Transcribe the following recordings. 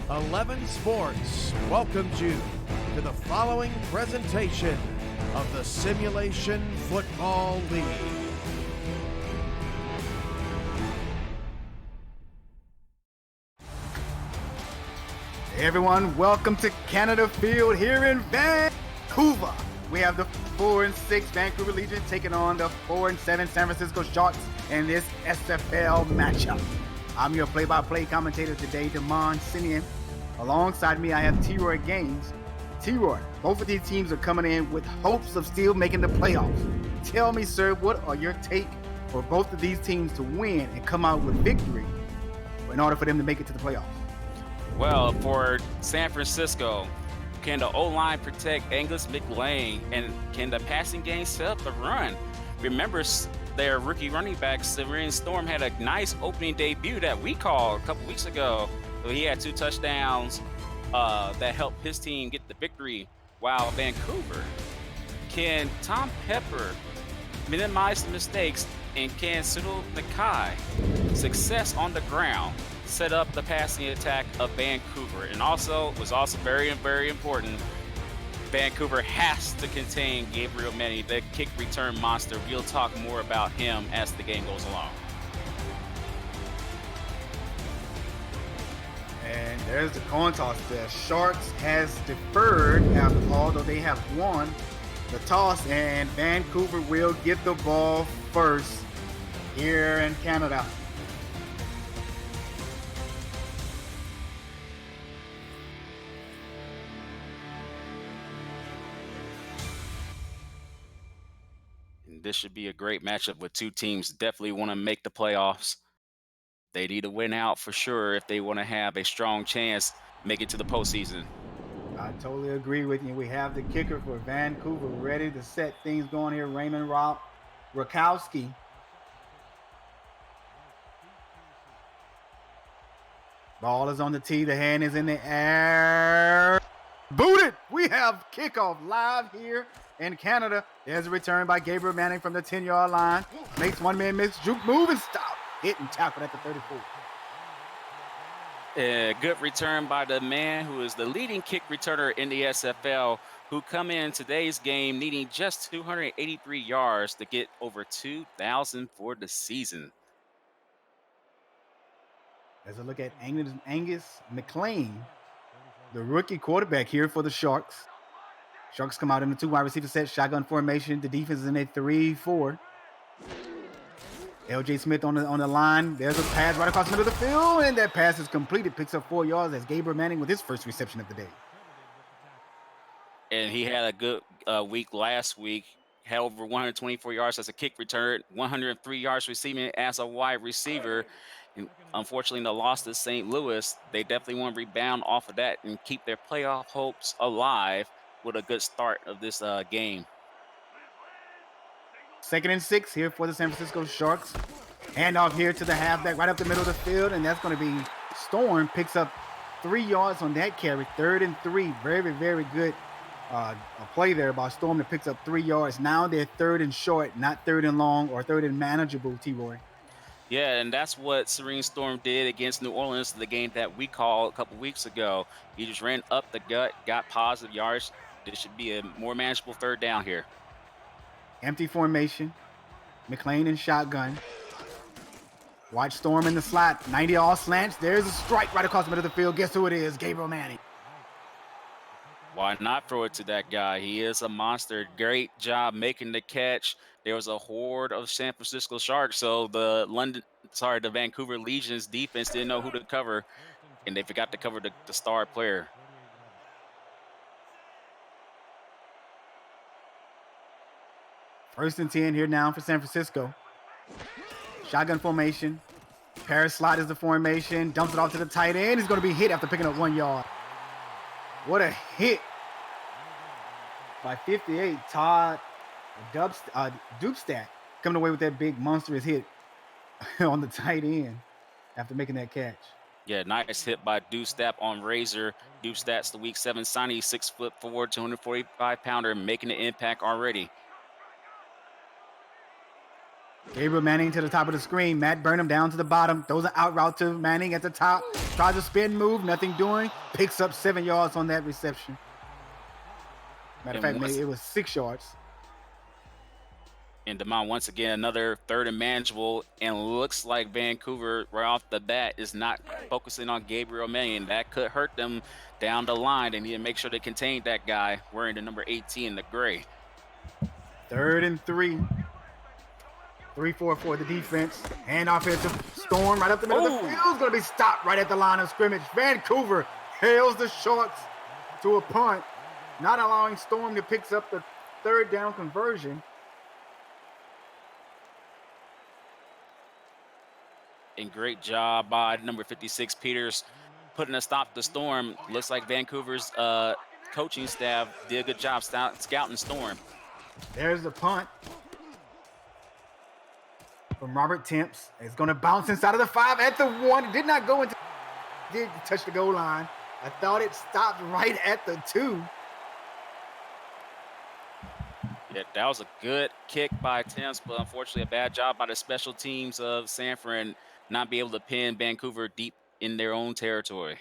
11 Sports welcomes you to the following presentation of the Simulation Football League. Hey everyone, welcome to Canada Field here in Vancouver. We have the 4-6 Vancouver Legion taking on the 4-7 San Francisco Sharks in this SFL matchup. I'm your play-by-play commentator today, Damon Simeon. Alongside me, I have T-Roy Gaines. T-Roy, both of these teams are coming in with hopes of still making the playoffs. Tell me, sir, what are your take for both of these teams to win and come out with victory in order for them to make it to the playoffs? Well, for San Francisco, can the O-line protect Angus McLean, and can the passing game set up the run? Remember, their rookie running back, Serene Storm, had a nice opening debut that we called a couple weeks ago. So he had 2 touchdowns that helped his team get the victory. While Vancouver, can Tom Pepper minimize the mistakes, and can Sudol Nakai success on the ground set up the passing attack of Vancouver? And also was very, very important, Vancouver has to contain Gabriel Manning, the kick return monster. We'll talk more about him as the game goes along. And there's the coin toss. The Sharks has deferred, although they have won the toss, and Vancouver will get the ball first here in Canada. This should be a great matchup with two teams definitely want to make the playoffs. They need to win out for sure if they want to have a strong chance make it to the postseason. I totally agree with you. We have the kicker for Vancouver ready to set things going here, Raymond Rakowski. Ball is on the tee. The hand is in the air. Booted. We have kickoff live here in Canada. There's a return by Gabriel Manning from the 10-yard line. Makes one man miss. Juke move and stop. Hit and tackled at the 34. A good return by the man who is the leading kick returner in the SFL, who come in today's game needing just 283 yards to get over 2,000 for the season. As I look at Angus McLean, the rookie quarterback here for the Sharks. Sharks come out in the 2 wide receiver set, shotgun formation. The defense is in a 3-4. LJ Smith on the line. There's a pass right across the middle of the field, and that pass is completed. Picks up 4 yards as Gabriel Manning with his first reception of the day. And he had a good week last week. Had over 124 yards as a kick return, 103 yards receiving as a wide receiver. And unfortunately, the loss to St. Louis, they definitely want to rebound off of that and keep their playoff hopes alive with a good start of this game. 2nd and 6 here for the San Francisco Sharks. Handoff here to the halfback right up the middle of the field, and that's going to be Storm. Picks up 3 yards on that carry. 3rd and 3. Very, very good a play there by Storm that picks up 3 yards. Now they're 3rd and short, not 3rd and long or 3rd and manageable, T-Roy. Yeah, and that's what Serene Storm did against New Orleans, the game that we called a couple weeks ago. He just ran up the gut, got positive yards. This should be a more manageable 3rd down here. Empty formation. McLean in shotgun. Watch Storm in the slot. 90 all slants. There's a strike right across the middle of the field. Guess who it is? Gabriel Manning. Why not throw it to that guy? He is a monster. Great job making the catch. There was a horde of San Francisco Sharks, so the Vancouver Legion's defense didn't know who to cover, and they forgot to cover the star player. First and 10 here now for San Francisco. Shotgun formation. Paris slot is the formation. Dumps it off to the tight end. He's going to be hit after picking up 1 yard. What a hit by 58. Todd Dubstat coming away with that big monstrous hit on the tight end after making that catch. Yeah, nice hit by Dubstat on Razor. Dubstat's the Week 7 signing, 6'4", 245-pounder, making the impact already. Gabriel Manning to the top of the screen. Matt Burnham down to the bottom. Throws an out route to Manning at the top. Tries a spin move. Nothing doing. Picks up 7 yards on that reception. Matter of fact, maybe it was 6 yards. And DeMond, once again, another third and manageable, and looks like Vancouver right off the bat is not focusing on Gabriel Manning. That could hurt them down the line. They need to make sure they contain that guy wearing the number 18, the gray. 3rd and 3. 3-4 for the defense. Handoff here to Storm right up the middle of the field. Is going to be stopped right at the line of scrimmage. Vancouver hails the Sharks to a punt, not allowing Storm to pick up the 3rd down conversion. And great job by number 56, Peters, putting a stop to Storm. Looks like Vancouver's coaching staff did a good job scouting Storm. There's the punt from Robert Temps. It's going to bounce inside of the 5 at the 1. It did not go into, did touch the goal line. I thought it stopped right at the 2. Yeah, that was a good kick by Temps, but unfortunately a bad job by the special teams of Sanford not be able to pin Vancouver deep in their own territory.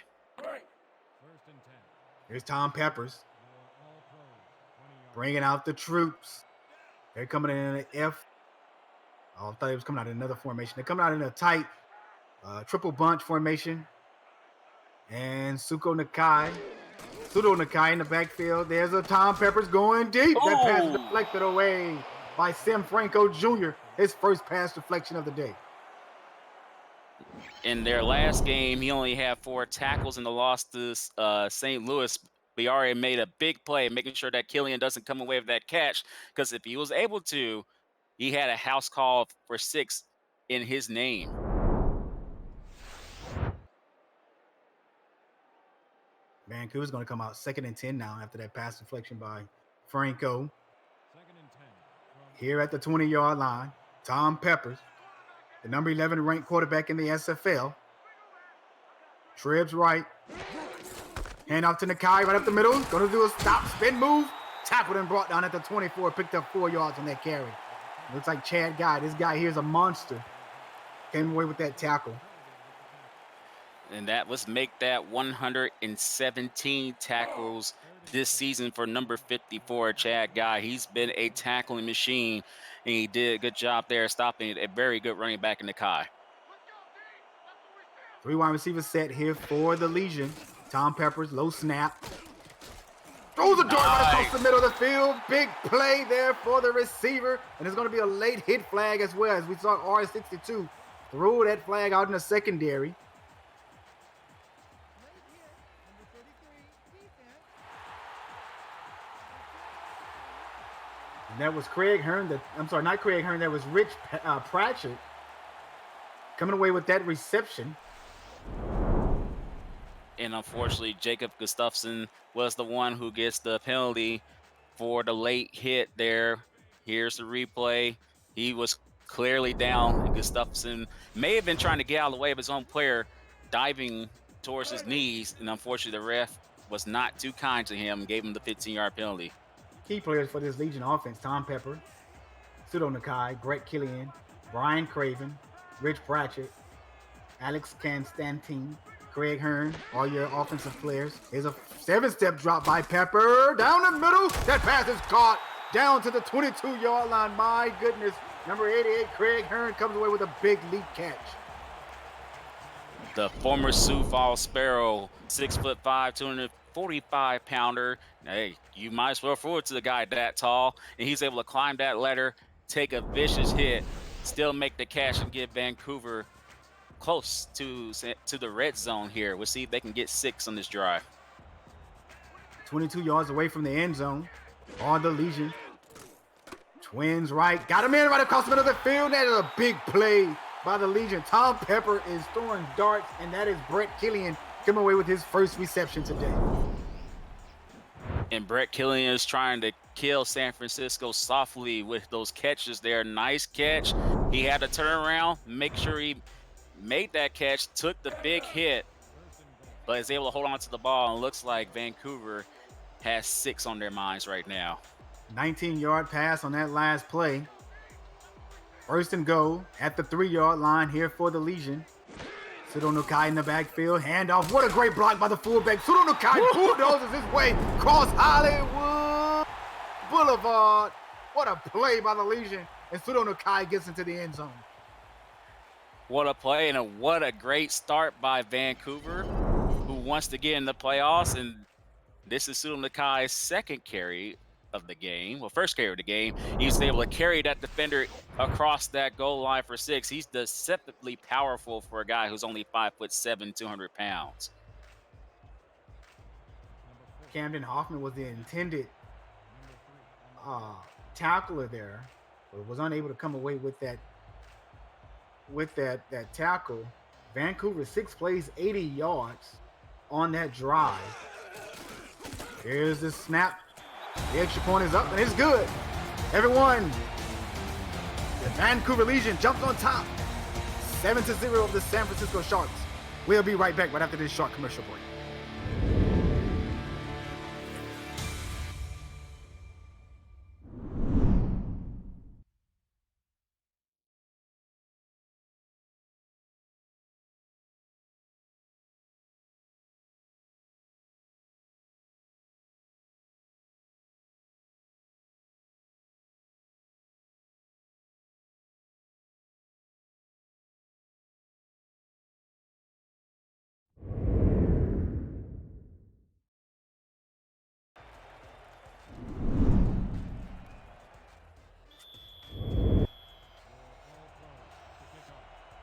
Here's Tom Peppers bringing out the troops. They're coming in an F. Oh, I thought it was coming out in another formation. They're coming out in a tight triple bunch formation. And Pseudo Nakai in the backfield. There's a Tom Peppers going deep. That pass is deflected away by Sim Franco Jr., his first pass deflection of the day. In their last game, he only had 4 tackles in the loss to St. Louis. But already made a big play, making sure that Killian doesn't come away with that catch. Because if he was able to, he had a house call for 6 in his name. Vancouver's going to come out 2nd and 10 now after that pass deflection by Franco. 2nd and 10. Here at the 20-yard line, Tom Peppers, the number 11 ranked quarterback in the SFL. Tribs right. Hand off to Nakai right up the middle. Going to do a stop spin move. Tackled and brought down at the 24. Picked up 4 yards on that carry. Looks like Chad Guy. This guy here is a monster. Came away with that tackle. And that was make that 117 tackles this season for number 54, Chad Guy. He's been a tackling machine, and he did a good job there stopping a very good running back in the Kai. 3 wide receiver set here for the Legion. Tom Peppers, low snap. Throws a dart right across the middle of the field. Big play there for the receiver. And there's going to be a late hit flag as well, as we saw R62 threw that flag out in the secondary. And that was Craig Hearn. Not Craig Hearn. That was Rich Pratchett coming away with that reception. And unfortunately, Jacob Gustafson was the one who gets the penalty for the late hit there. Here's the replay. He was clearly down, and Gustafson may have been trying to get out of the way of his own player, diving towards his knees, and unfortunately the ref was not too kind to him and gave him the 15-yard penalty. Key players for this Legion offense: Tom Pepper, Pseudo Nakai, Brett Killian, Brian Craven, Rich Pratchett, Alex Constantine, Craig Hearn, all your offensive players. Here's a 7-step drop by Pepper. Down the middle. That pass is caught down to the 22-yard line. My goodness. Number 88, Craig Hearn, comes away with a big leap catch. The former Sioux Falls Sparrow, 6'5", 245-pounder. Hey, you might as well throw it to the guy that tall. And he's able to climb that ladder, take a vicious hit, still make the catch, and get Vancouver close to the red zone here. We'll see if they can get 6 on this drive. 22 yards away from the end zone on the Legion. Twins right. Got him in right across the middle of the field. That is a big play by the Legion. Tom Pepper is throwing darts, and that is Brett Killian coming away with his first reception today. And Brett Killian is trying to kill San Francisco softly with those catches there. Nice catch. He had to turn around, make sure he made that catch, took the big hit, but is able to hold on to the ball, and looks like Vancouver has 6 on their minds right now. 19-yard pass on that last play. First and goal at the 3-yard line here for the Legion. Sudo Nakai in the backfield. Handoff. What a great block by the fullback. Sudo Nakai bulldozes his way across Hollywood Boulevard. What a play by the Legion. And Sudo Nakai gets into the end zone. What a play and what a great start by Vancouver, who wants to get in the playoffs. And this is Sudo Nakai's second carry of the game. Well, first carry of the game. He was able to carry that defender across that goal line for 6. He's deceptively powerful for a guy who's only 5'7", 200 pounds. Camden Hoffman was the intended tackler there, but was unable to come away with that tackle. Vancouver 6 plays, 80 yards on that drive. Here's the snap. The extra point is up and it's good. Everyone, the Vancouver Legion jumped on top. 7-0 of the San Francisco Sharks. We'll be right back right after this short commercial break.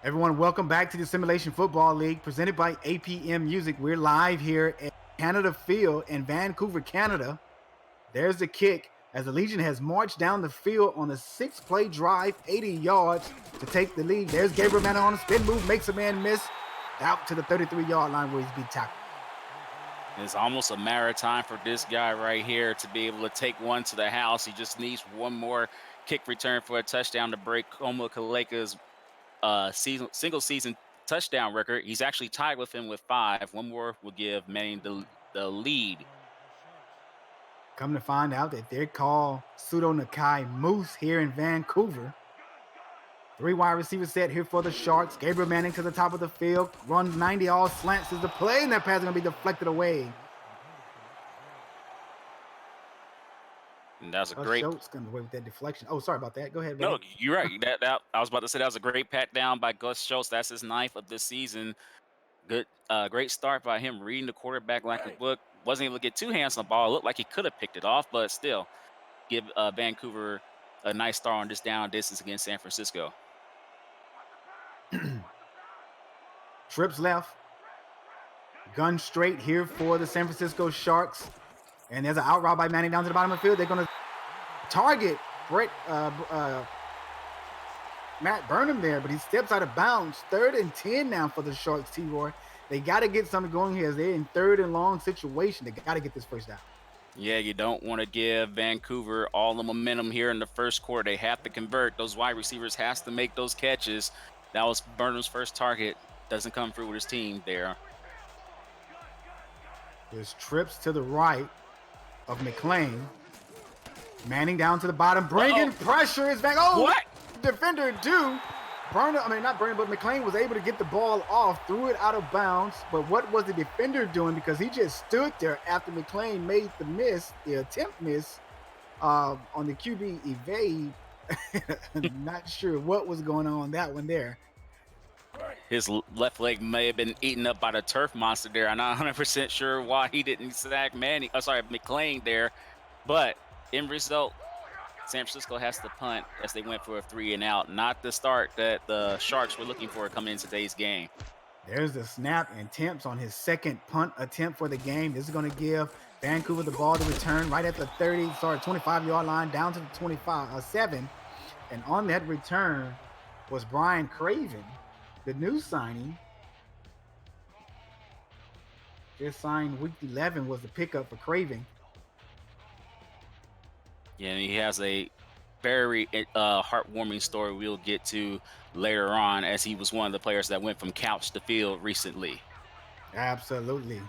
Everyone, welcome back to the Simulation Football League presented by APM Music. We're live here at Canada Field in Vancouver, Canada. There's the kick as the Legion has marched down the field on a 6-play drive, 80 yards to take the lead. There's Gabriel Manning on a spin move, makes a man miss out to the 33-yard line where he's being tackled. It's almost a matter of time for this guy right here to be able to take one to the house. He just needs one more kick return for a touchdown to break Komo Kaleka's single season touchdown record. He's actually tied with him with 5. One more will give Manning the lead. Come to find out that they call Sudo Nakai Moose here in Vancouver. 3 wide receiver set here for the Sharks. Gabriel Manning to the top of the field. Runs 90 all slants is the play, and that pass is going to be deflected away. And that was a great. Schultz comes away with that deflection. Oh, sorry about that. Go ahead. No, you're right. That I was about to say that was a great pat down by Gus Schultz. That's his 9th of this season. Good, great start by him reading the quarterback like a book. Wasn't able to get 2 hands on the ball. It looked like he could have picked it off, but still, give Vancouver a nice start on this down distance against San Francisco. Trips left. Gun straight here for the San Francisco Sharks. And there's an out route by Manning down to the bottom of the field. They're going to target Matt Burnham there, but he steps out of bounds. 3rd and 10 now for the Sharks, T-Roy. They got to get something going here as they're in 3rd and long situation. They got to get this first down. Yeah, you don't want to give Vancouver all the momentum here in the first quarter. They have to convert. Those wide receivers has to make those catches. That was Burnham's first target. Doesn't come through with his team there. There's trips to the right of McLean. Manning down to the bottom, bringing pressure is back. Oh, what? Defender do. Not Burnham, but McLean was able to get the ball off, threw it out of bounds. But what was the defender doing? Because he just stood there after McLean made the attempt miss on the QB evade. Not sure what was going on that one there. His left leg may have been eaten up by the turf monster there. I'm not 100% sure why he didn't sack McLean there. But in result, San Francisco has to punt as they went for a 3-and-out. Not the start that the Sharks were looking for coming into today's game. There's the snap and attempts on his second punt attempt for the game. This is going to give Vancouver the ball to return right at the 25-yard line down to the 7. And on that return was Brian Craven, the new signing. Just signed week 11 was the pickup for Craven. Yeah, and he has a very heartwarming story we'll get to later on, as he was one of the players that went from couch to field recently. Absolutely.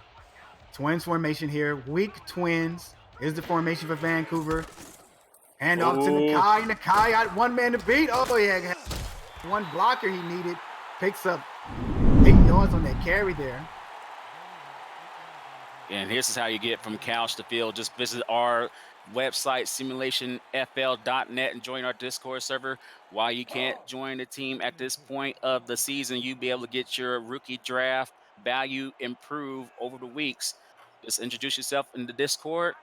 Twins formation here. Weak twins is the formation for Vancouver. Hand off to Nakai. Nakai got one man to beat. Oh, yeah. One blocker he needed. Picks up 8 yards on that carry there. And this is how you get from couch to field. Just visit our website, simulationfl.net, and join our Discord server. While you can't join the team at this point of the season, you'll be able to get your rookie draft value improve over the weeks. Just introduce yourself in the Discord.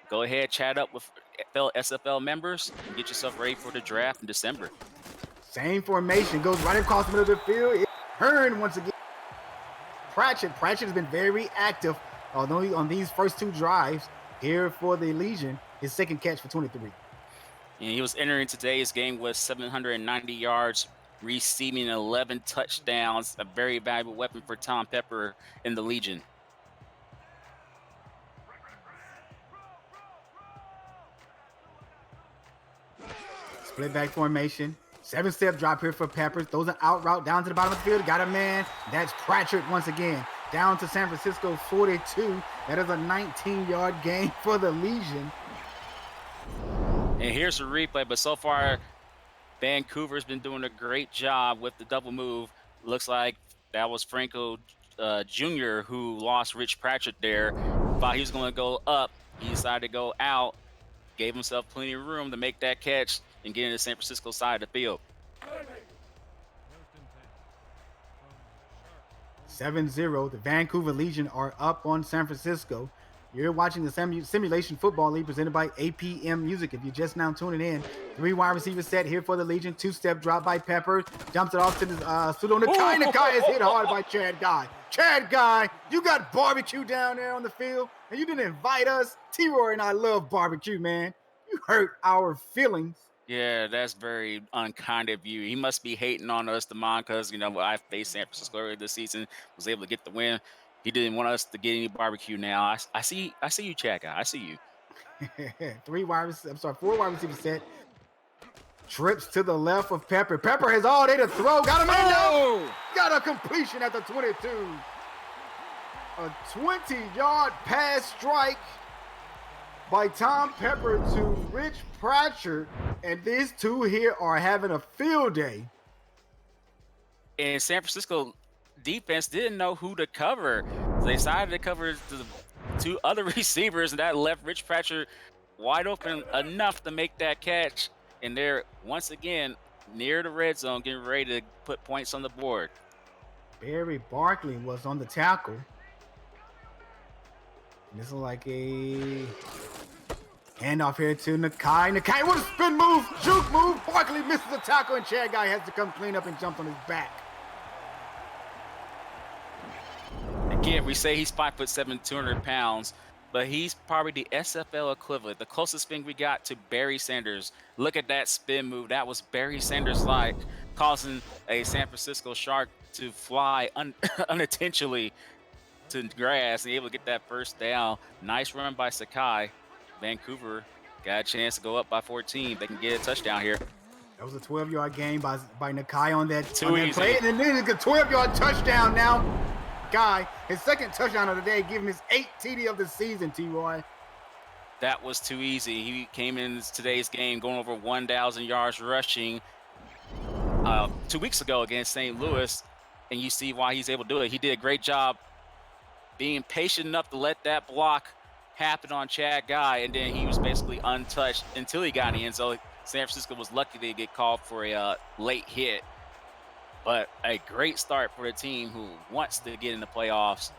Go ahead, chat up with fellow SFL members, and get yourself ready for the draft in December. Same formation, goes right across the middle of the field. It's Hearn once again. Pratchett has been very active, although on these first 2 drives here for the Legion, his second catch for 23. And he was entering today's game with 790 yards, receiving 11 touchdowns, a very valuable weapon for Tom Pepper in the Legion. Split back formation. 7-step drop here for Peppers. Throws an out route down to the bottom of the field. Got a man. That's Pratchett once again. Down to San Francisco 42. That is a 19-yard gain for the Legion. And here's a replay, but so far, Vancouver's been doing a great job with the double move. Looks like that was Franco Jr. who lost Rich Pratchett there. Thought he was going to go up. He decided to go out. Gave himself plenty of room to make that catch and get into San Francisco side of the field. 7-0. The Vancouver Legion are up on San Francisco. You're watching the Simulation Football League presented by APM Music. If you're just now tuning in, 3 wide receiver set here for the Legion. 2-step drop by Pepper. Jumps it off to the pseudo Nakai. Nakai is hit hard by Chad Guy. Chad Guy, you got barbecue down there on the field, and you didn't invite us. T-Roy and I love barbecue, man. You hurt our feelings. Yeah, that's very unkind of you. He must be hating on us, Damon, because, I faced San Francisco earlier this season, was able to get the win. He didn't want us to get any barbecue now. I see you, Chad Guy. I see you. 4 wide receiver set. Trips to the left of Pepper. Pepper has all day to throw. Got a man down. Got a completion at the 22. A 20-yard pass strike by Tom Pepper to Rich Pratchett. And these two here are having a field day. And San Francisco defense didn't know who to cover. So they decided to cover the 2 other receivers, and that left Rich Pratchett wide open enough to make that catch. And they're once again near the red zone, getting ready to put points on the board. Barry Barkley was on the tackle. This is like a handoff here to Nakai. Nakai with a spin move, juke move. Barkley misses the tackle, and Chad Guy has to come clean up and jump on his back. Again, we say he's 5'7", 200 pounds, but he's probably the SFL equivalent, the closest thing we got to Barry Sanders. Look at that spin move. That was Barry Sanders-like, causing a San Francisco Shark to fly unintentionally to grass and able to get that first down. Nice run by Sakai. Vancouver got a chance to go up by 14. They can get a touchdown here. That was a 12-yard gain by Nakai on that Too easy. Play. And then it's a 12-yard touchdown now. Guy, his second touchdown of the day, giving his 8th TD of the season, T-Roy. That was too easy. He came in today's game going over 1,000 yards rushing 2 weeks ago against St. Louis, and you see why he's able to do it. He did a great job being patient enough to let that block happen on Chad Guy, and then he was basically untouched until he got in. So San Francisco was lucky to get called for a late hit. But a great start for a team who wants to get in the playoffs.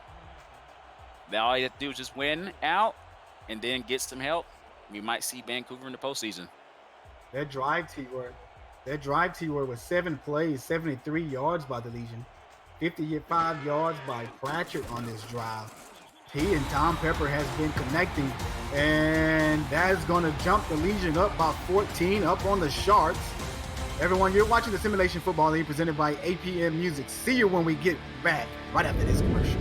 Now all you have to do is just win out and then get some help. We might see Vancouver in the postseason. That drive, T-Roy was 7 plays, 73 yards by the Legion. 55 yards by Pratchett on this drive. He and Tom Pepper has been connecting, and that is going to jump the Legion up by 14 up on the Sharks. Everyone, you're watching the Simulation Football League presented by APM Music. See you when we get back right after this commercial.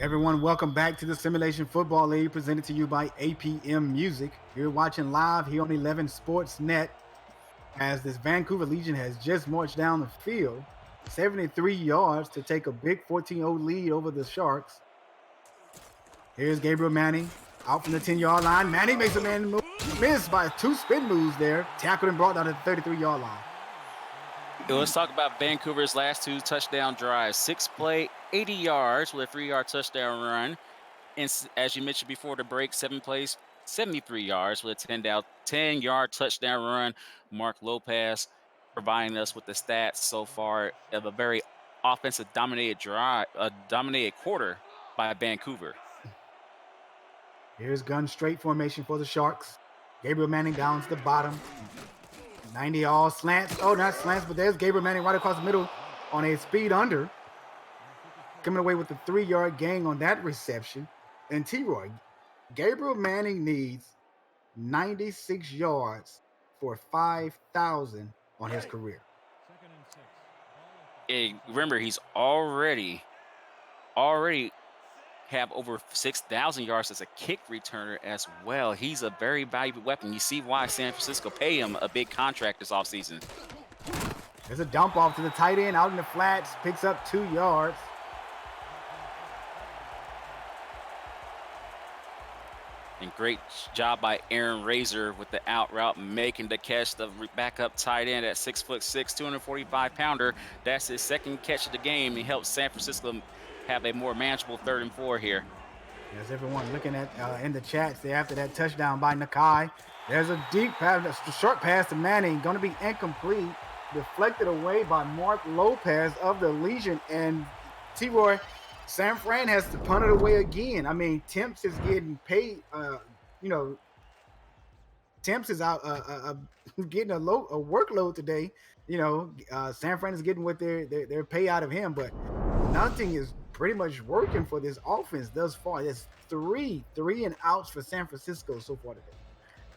Everyone, welcome back to the Simulation Football League presented to you by APM Music. You're watching live here on 11 Sports Net as this Vancouver Legion has just marched down the field 73 yards to take a big 14-0 lead over the Sharks. Here's Gabriel Manning out from the 10-yard line. Manning makes a man move, missed by 2 spin moves there, tackled and brought down to the 33-yard line. Let's talk about Vancouver's last 2 touchdown drives. 6 play, 80 yards with a 3-yard touchdown run. And as you mentioned before the break, 7 plays, 73 yards with a 10-yard touchdown run. Mark Lopez providing us with the stats so far of a very offensive dominated drive, a dominated quarter by Vancouver. Here's gun straight formation for the Sharks. Gabriel Manning down to the bottom. 90 all slants. Oh, not slants, but there's Gabriel Manning right across the middle on a speed under. Coming away with a 3-yard gain on that reception. And T-Roy, Gabriel Manning needs 96 yards for 5,000 on his career. Hey, remember, he's already have over 6,000 yards as a kick returner as well. He's a very valuable weapon. You see why San Francisco paid him a big contract this offseason. There's a dump off to the tight end out in the flats, picks up 2 yards. And great job by Aaron Razor with the out route, making the catch. The backup tight end at 6'6", 245-pounder. That's his second catch of the game. He helps San Francisco have a more manageable 3rd and 4 here. As everyone looking at in the chats there after that touchdown by Nakai, there's a deep pass, a short pass to Manning, going to be incomplete, deflected away by Mark Lopez of the Legion. And T-Roy, San Fran has to punt it away again. I mean, Temps is getting paid. Temps is out getting a workload today. San Fran is getting what their pay out of him, but nothing is pretty much working for this offense thus far. There's three and outs for San Francisco so far today.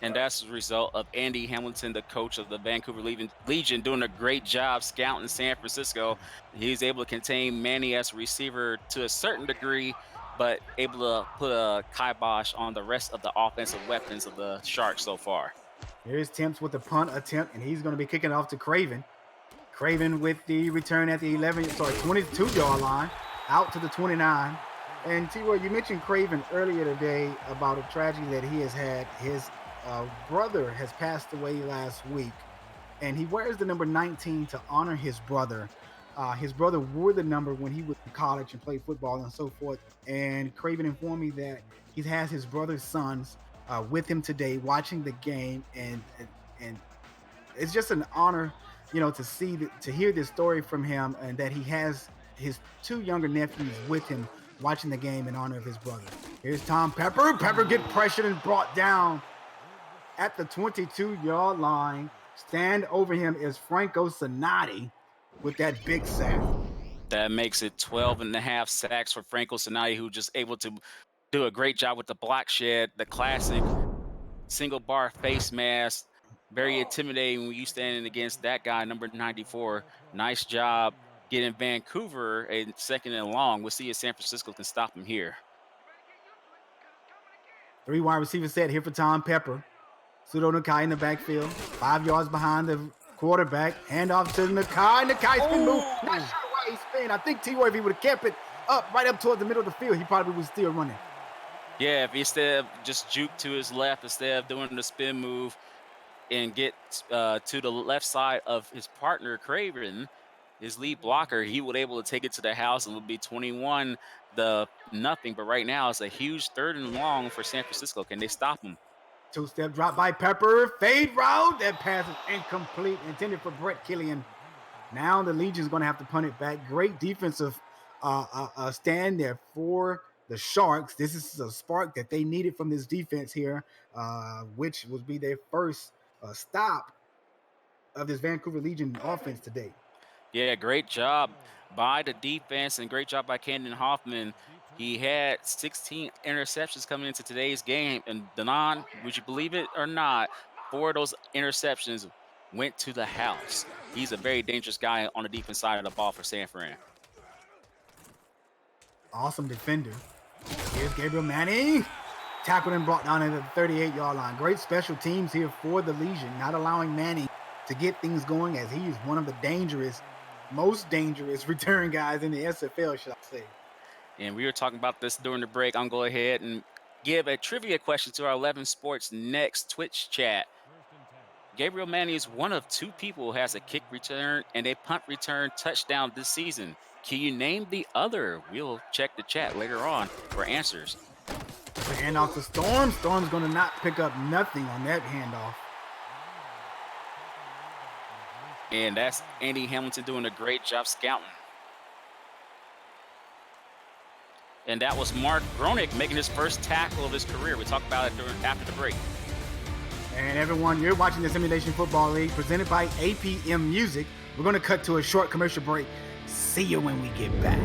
And that's the result of Andy Hamilton, the coach of the Vancouver Legion, doing a great job scouting San Francisco. He's able to contain Manny as a receiver to a certain degree, but able to put a kibosh on the rest of the offensive weapons of the Sharks so far. Here's Temps with the punt attempt, and he's going to be kicking off to Craven. Craven with the return at the 22-yard line, out to the 29. And T-Roy, you mentioned Craven earlier today about a tragedy that he has had. His brother has passed away last week, and he wears the number 19 to honor his brother. His brother wore the number when he was in college and played football and so forth. And Craven informed me that he has his brother's sons with him today watching the game, and it's just an honor, to hear this story from him, and that he has his 2 younger nephews with him watching the game in honor of his brother. Here's Tom Pepper. Pepper get pressured and brought down at the 22-yard line. Stand over him is Franco Sonati with that big sack. That makes it 12.5 sacks for Franco Sonati, who just able to do a great job with the block shed, the classic single bar face mask. Very intimidating when you standing against that guy, number 94. Nice job getting Vancouver a 2nd and long. We'll see if San Francisco can stop him here. 3 wide receiver set here for Tom Pepper. Pseudo Nakai in the backfield, 5 yards behind the quarterback. Handoff to Nakai. Nakai spin move. Not sure why he spin. I think T-Roy, if he would have kept it up right up towards the middle of the field, he probably was still running. Yeah, if instead of just juke to his left, instead of doing the spin move and get to the left side of his partner, Craven, his lead blocker, he would able to take it to the house, and it would be 21-0. But right now, it's a huge 3rd and long for San Francisco. Can they stop him? 2-step drop by Pepper. Fade route. That pass is incomplete. Intended for Brett Killian. Now the Legion's going to have to punt it back. Great defensive stand there for the Sharks. This is a spark that they needed from this defense here, which would be their first stop of this Vancouver Legion offense today. Yeah, great job by the defense and great job by Camden Hoffman. He had 16 interceptions coming into today's game. And Danon, would you believe it or not, 4 of those interceptions went to the house. He's a very dangerous guy on the defense side of the ball for San Fran. Awesome defender. Here's Gabriel Manning. Tackled and brought down at the 38-yard line. Great special teams here for the Legion, not allowing Manning to get things going, as he is one of the most dangerous return guys in the SFL, should I say. And we were talking about this during the break. I'm going to go ahead and give a trivia question to our 11 Sports Next Twitch chat. Gabriel Manning is one of 2 people who has a kick return and a punt return touchdown this season. Can you name the other? We'll check the chat later on for answers. The handoff to Storm. Storm's going to not pick up nothing on that handoff. And that's Andy Hamilton doing a great job scouting. And that was Mark Gronick making his first tackle of his career. We'll talk about it after the break. And everyone, you're watching the Simulation Football League presented by APM Music. We're going to cut to a short commercial break. See you when we get back.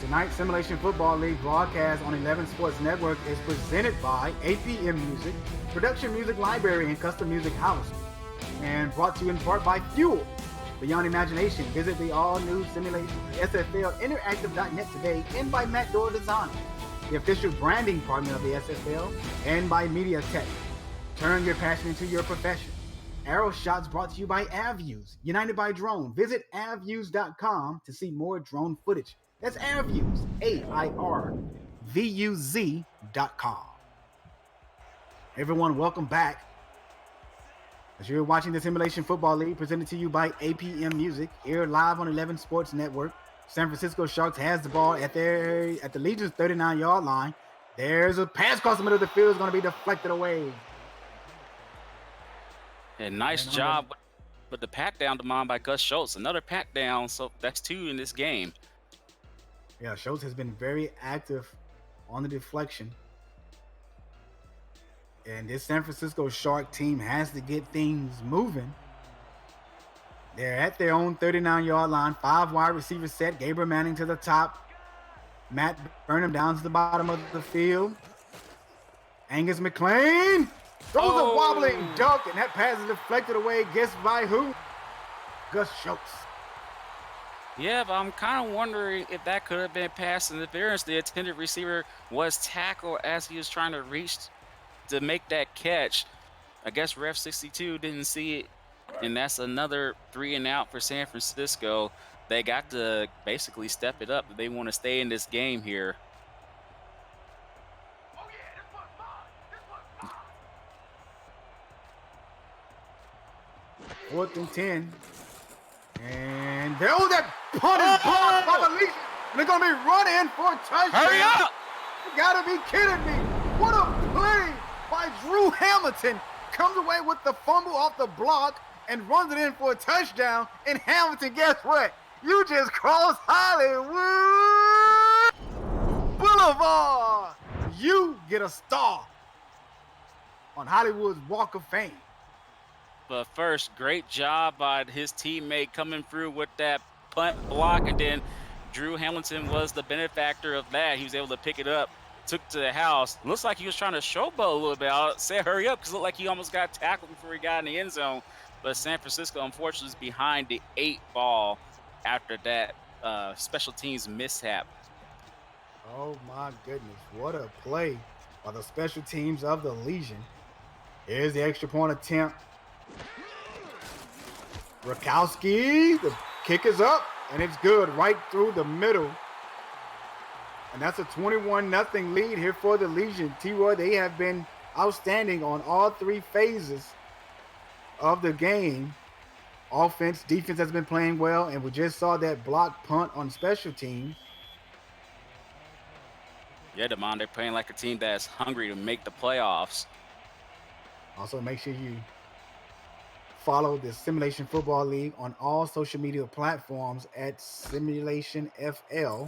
Tonight's Simulation Football League broadcast on 11 Sports Network is presented by APM Music, Production Music Library and Custom Music House, and brought to you in part by Fuel. Beyond Imagination, visit the all-new Simulation SFL Interactive.net today, and by Matt Door Design, the official branding partner of the SFL, and by MediaTek. Turn your passion into your profession. Arrow Shots brought to you by AvViews, United by Drone. Visit avviews.com to see more drone footage. That's AirViews, AIRVUZ.com. Everyone, welcome back. As you're watching the Simulation Football League presented to you by APM Music, here live on 11 Sports Network. San Francisco Sharks has the ball at the Legion's 39-yard line. There's a pass across the middle of the field. It's going to be deflected away. And nice job with the pat down to mine by Gus Schultz. Another pat down, so that's 2 in this game. Yeah, Schultz has been very active on the deflection. And this San Francisco Shark team has to get things moving. They're at their own 39-yard line. 5 wide receiver set. Gabriel Manning to the top. Matt Burnham down to the bottom of the field. Angus McLean throws a wobbling dunk, and that pass is deflected away. Guess by who? Gus Schultz. Yeah, but I'm kind of wondering if that could have been pass interference. The intended receiver was tackled as he was trying to reach to make that catch. I guess Ref 62 didn't see it, and that's another 3 and out for San Francisco. They got to basically step it up if they want to stay in this game here. 4th and 10. And that punt is blocked by the Legion. And they're going to be running for a touchdown. Hurry up! You got to be kidding me. What a play by Drew Hamilton. Comes away with the fumble off the block and runs it in for a touchdown. And Hamilton, guess what? You just crossed Hollywood Boulevard. You get a star on Hollywood's Walk of Fame. But first, great job by his teammate coming through with that punt block, and then Drew Hamilton was the benefactor of that. He was able to pick it up, took to the house. Looks like he was trying to showboat a little bit. I'll say hurry up because it looked like he almost got tackled before he got in the end zone. But San Francisco, unfortunately, is behind the 8 ball after that special teams mishap. Oh, my goodness. What a play by the special teams of the Legion. Here's the extra point attempt. Rakowski, the kick is up, and it's good right through the middle. And that's a 21-0 lead here for the Legion. T-Roy, they have been outstanding on all 3 phases of the game. Offense, defense has been playing well, and we just saw that block punt on special teams. Yeah, Damon, they're playing like a team that's hungry to make the playoffs. Also, make sure you follow the Simulation Football League on all social media platforms at Simulation FL.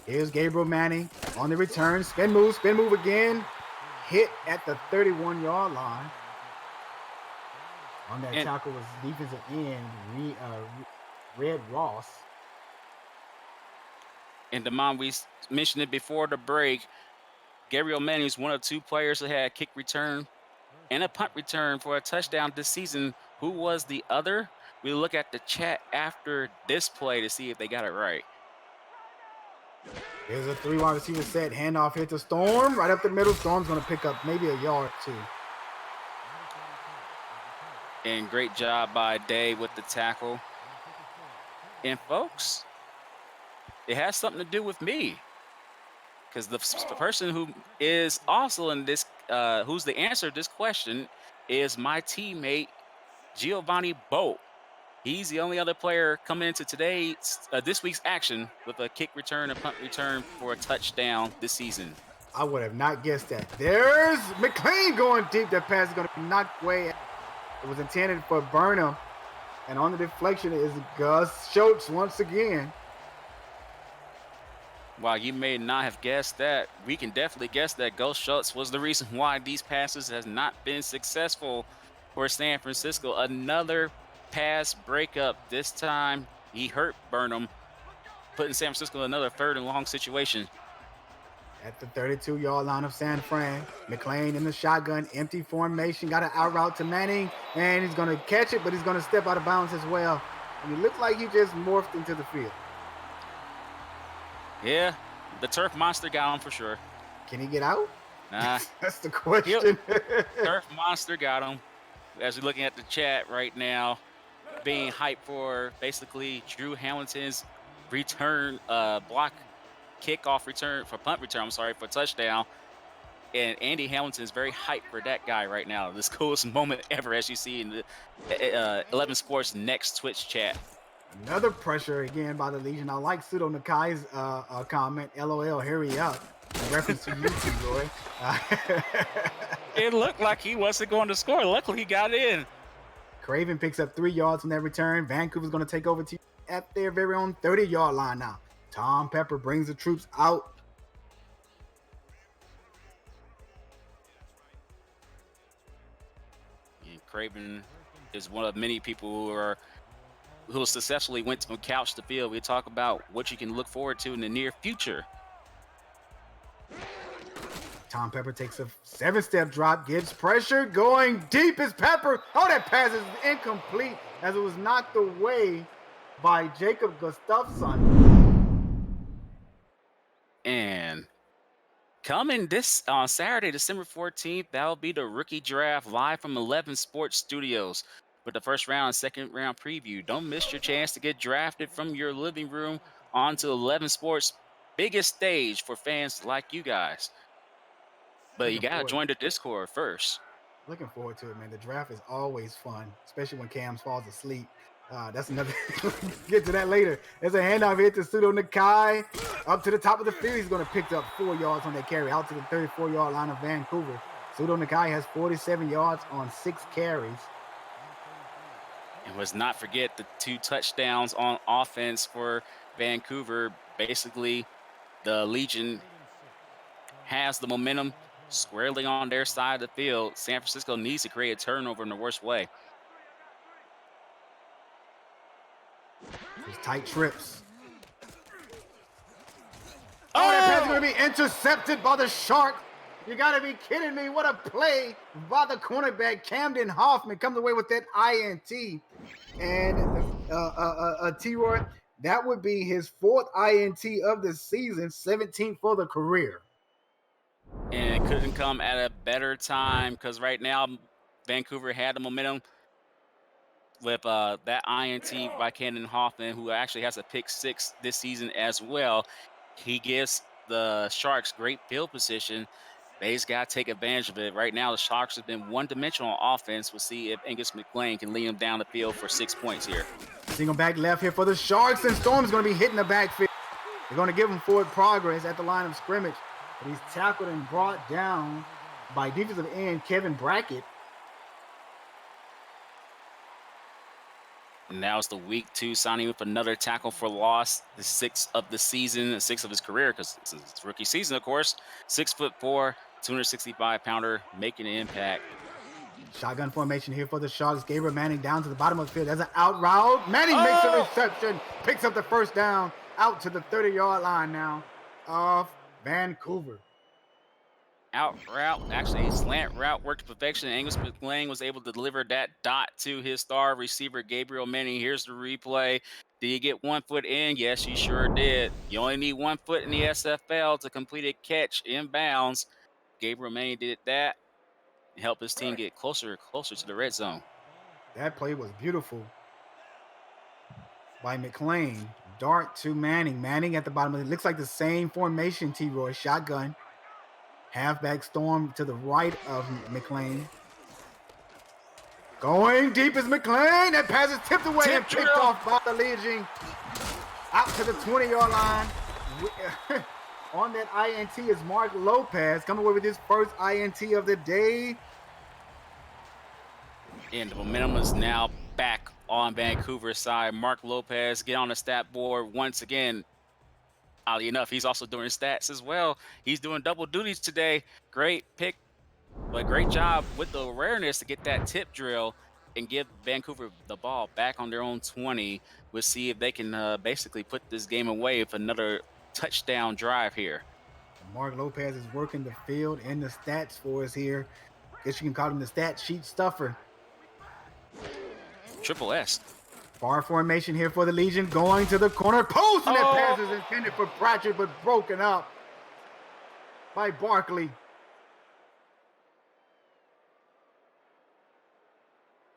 Here's Gabriel Manning on the return. Spin move again. Hit at the 31-yard line. On that tackle was defensive end, Red Ross. And Damon, we mentioned it before the break. Gabriel Manning is one of 2 players that had a kick return and a punt return for a touchdown this season. Who was the other? We look at the chat after this play to see if they got it right. There's a 3 wide receiver set. Handoff hit to Storm. Right up the middle. Storm's going to pick up maybe a yard or 2. And great job by Day with the tackle. And folks, it has something to do with me. Because the person who is also in this, who's the answer to this question, is my teammate, Giovanni Bolt. He's the only other player coming into this week's action with a kick return and punt return for a touchdown this season. I would have not guessed that. There's McLean going deep. That pass is going to be knocked away. It was intended for Burnham. And on the deflection is Gus Schultz once again. While you may not have guessed that, we can definitely guess that Gus Schultz was the reason why these passes has not been successful for San Francisco. Another pass breakup. This time he hurt Burnham, putting San Francisco in another 3rd and long situation. At the 32-yard line of San Fran, McLean in the shotgun, empty formation, got an out route to Manning, and he's going to catch it, but he's going to step out of bounds as well. And he looked like he just morphed into the field. Yeah, the turf monster got him for sure. Can he get out? Nah. That's the question. Turf monster got him. As we're looking at the chat right now, being hyped for basically Drew Hamilton's return, punt return, for touchdown. And Andy Hamilton is very hyped for that guy right now. This coolest moment ever, as you see in the 11 Sports Next Twitch chat. Another pressure again by the Legion. I like Pseudo Nakai's comment, LOL, hurry up. In reference to you two, Roy. It looked like he wasn't going to score. Luckily, he got in. Craven picks up 3 yards from that return. Vancouver's going to take over to at their very own 30-yard line now. Tom Pepper brings the troops out. And Craven is one of many people who successfully went from couch to field. We talk about what you can look forward to in the near future. Tom Pepper takes a 7-step drop, gives pressure, going deep is Pepper. Oh, that pass is incomplete as it was knocked away by Jacob Gustafson. And coming this on Saturday, December 14th, that'll be the Rookie Draft live from 11 Sports Studios with the first round and second round preview. Don't miss your chance to get drafted from your living room onto 11 Sports' biggest stage for fans like you guys. But you got to join the Discord first. Looking forward to it, man. The draft is always fun, especially when Cam falls asleep. That's another. Get to that later. There's a handoff here to Pseudo Nakai. Up to the top of the field. He's going to pick up 4 yards on that carry out to the 34-yard line of Vancouver. Pseudo Nakai has 47 yards on 6 carries. And let's not forget the 2 touchdowns on offense for Vancouver. Basically, the Legion has the momentum squarely on their side of the field. San Francisco needs to create a turnover in the worst way. Those tight trips. Oh, that pass is going to be intercepted by the Shark. You got to be kidding me. What a play by the cornerback. Camden Hoffman comes away with that INT. And T-Roy, that would be his 4th INT of the season, 17th for the career. And it couldn't come at a better time because right now Vancouver had the momentum with that INT by Camden Hoffman, who actually has a pick 6 this season as well. He gives the Sharks great field position. They just got to take advantage of it. Right now, the Sharks have been one-dimensional on offense. We'll see if Angus McLean can lead them down the field for 6 points here. Single back left here for the Sharks, and Storm's going to be hitting the backfield. They're going to give him forward progress at the line of scrimmage. But he's tackled and brought down by defensive end Kevin Brackett. And now it's the week 2 signing with another tackle for loss, the 6th of the season, the 6th of his career, because this is his rookie season, of course. 6'4", 265-pounder, making an impact. Shotgun formation here for the Sharks. Gabriel Manning down to the bottom of the field. There's an out route. Manning makes a reception, picks up the first down, out to the 30-yard line now of Vancouver. Out route, actually slant route worked to perfection. Angus McLean was able to deliver that dot to his star receiver, Gabriel Manning. Here's the replay. Did you get 1 foot in? Yes, you sure did. You only need 1 foot in the SFL to complete a catch inbounds. Gabriel Manning did that and helped his team get closer and closer to the red zone. That play was beautiful by McLean. Dart to Manning. Manning at the bottom of it. Looks like the same formation, T-Roy. Shotgun. Halfback Storm to the right of McLean. Going deep is McLean. That pass is tipped away and picked off by the Legion. Out to the 20-yard line. On that INT is Mark Lopez coming away with his first INT of the day. And the momentum is now back on Vancouver's side. Mark Lopez get on the stat board once again. Oddly enough, he's also doing stats as well. He's doing double duties today. Great pick, but great job with the awareness to get that tip drill and give Vancouver the ball back on their own 20. We'll see if they can basically put this game away with another touchdown drive here. Mark Lopez is working the field and the stats for us here. Guess you can call him the stat sheet stuffer. Triple S. Bar formation here for the Legion, going to the corner post, and that pass is intended for Pratchett, but broken up by Barkley.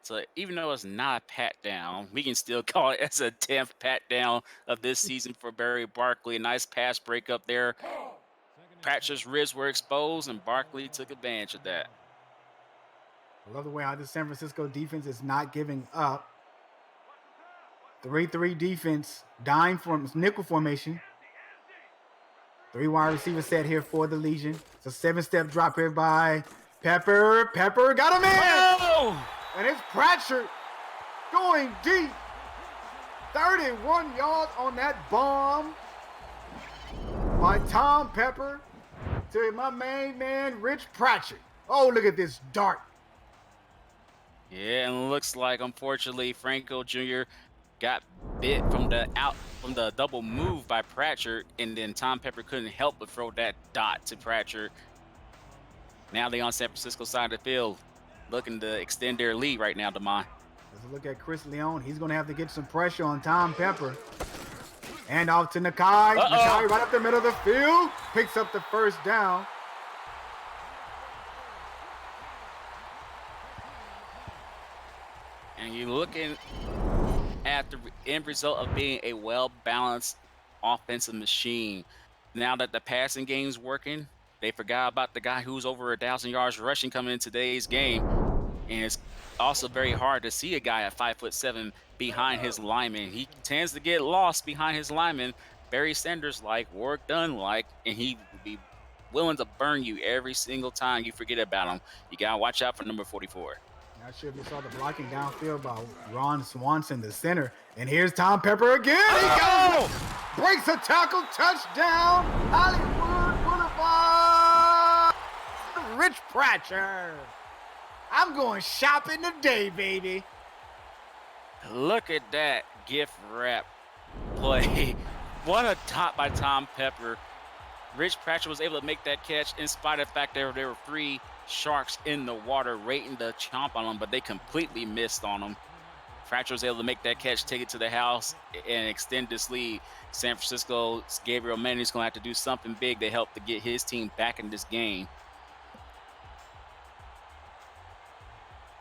So even though it's not a pat down, we can still call it as a 10th pat down of this season for Barry Barkley. A nice pass break up there. Pratchett's ribs were exposed, and Barkley took advantage of that. I love the way how the San Francisco defense is not giving up. 3-3 defense, dime from nickel formation. 3 wide receiver set here for the Legion. It's a 7-step drop here by Pepper. Pepper got him in! Oh! And it's Pratchett going deep. 31 yards on that bomb by Tom Pepper to my main man, Rich Pratchett. Oh, look at this dart. Yeah, and it looks like, unfortunately, Franco Jr. got bit from the double move by Pratchett, and then Tom Pepper couldn't help but throw that dot to Pratchett. Now they on San Francisco side of the field, looking to extend their lead right now, Damon. Let's look at Chris Leone. He's going to have to get some pressure on Tom Pepper. And off to Nakai. Nakai right up the middle of the field. Picks up the first down. And you're looking at the end result of being a well-balanced offensive machine. Now that the passing game's working, they forgot about the guy who's over 1,000 yards rushing coming in today's game. And it's also very hard to see a guy at 5'7" behind his lineman. He tends to get lost behind his lineman, Barry Sanders like, Warwick Dunn like, and he will be willing to burn you every single time you forget about him. You gotta watch out for number 44. Not sure if you saw the blocking downfield by Ron Swanson, the center. And here's Tom Pepper again. He got it. Breaks a tackle, touchdown, Hollywood Boulevard. Rich Pratcher. I'm going shopping today, baby. Look at that gift wrap play. What a top by Tom Pepper. Rich Pratcher was able to make that catch in spite of the fact there were 3 sharks in the water waiting to chomp on them, but they completely missed on them. Pratcher was able to make that catch, take it to the house, and extend this lead. San Francisco's Gabriel Manny's going to have to do something big to help to get his team back in this game.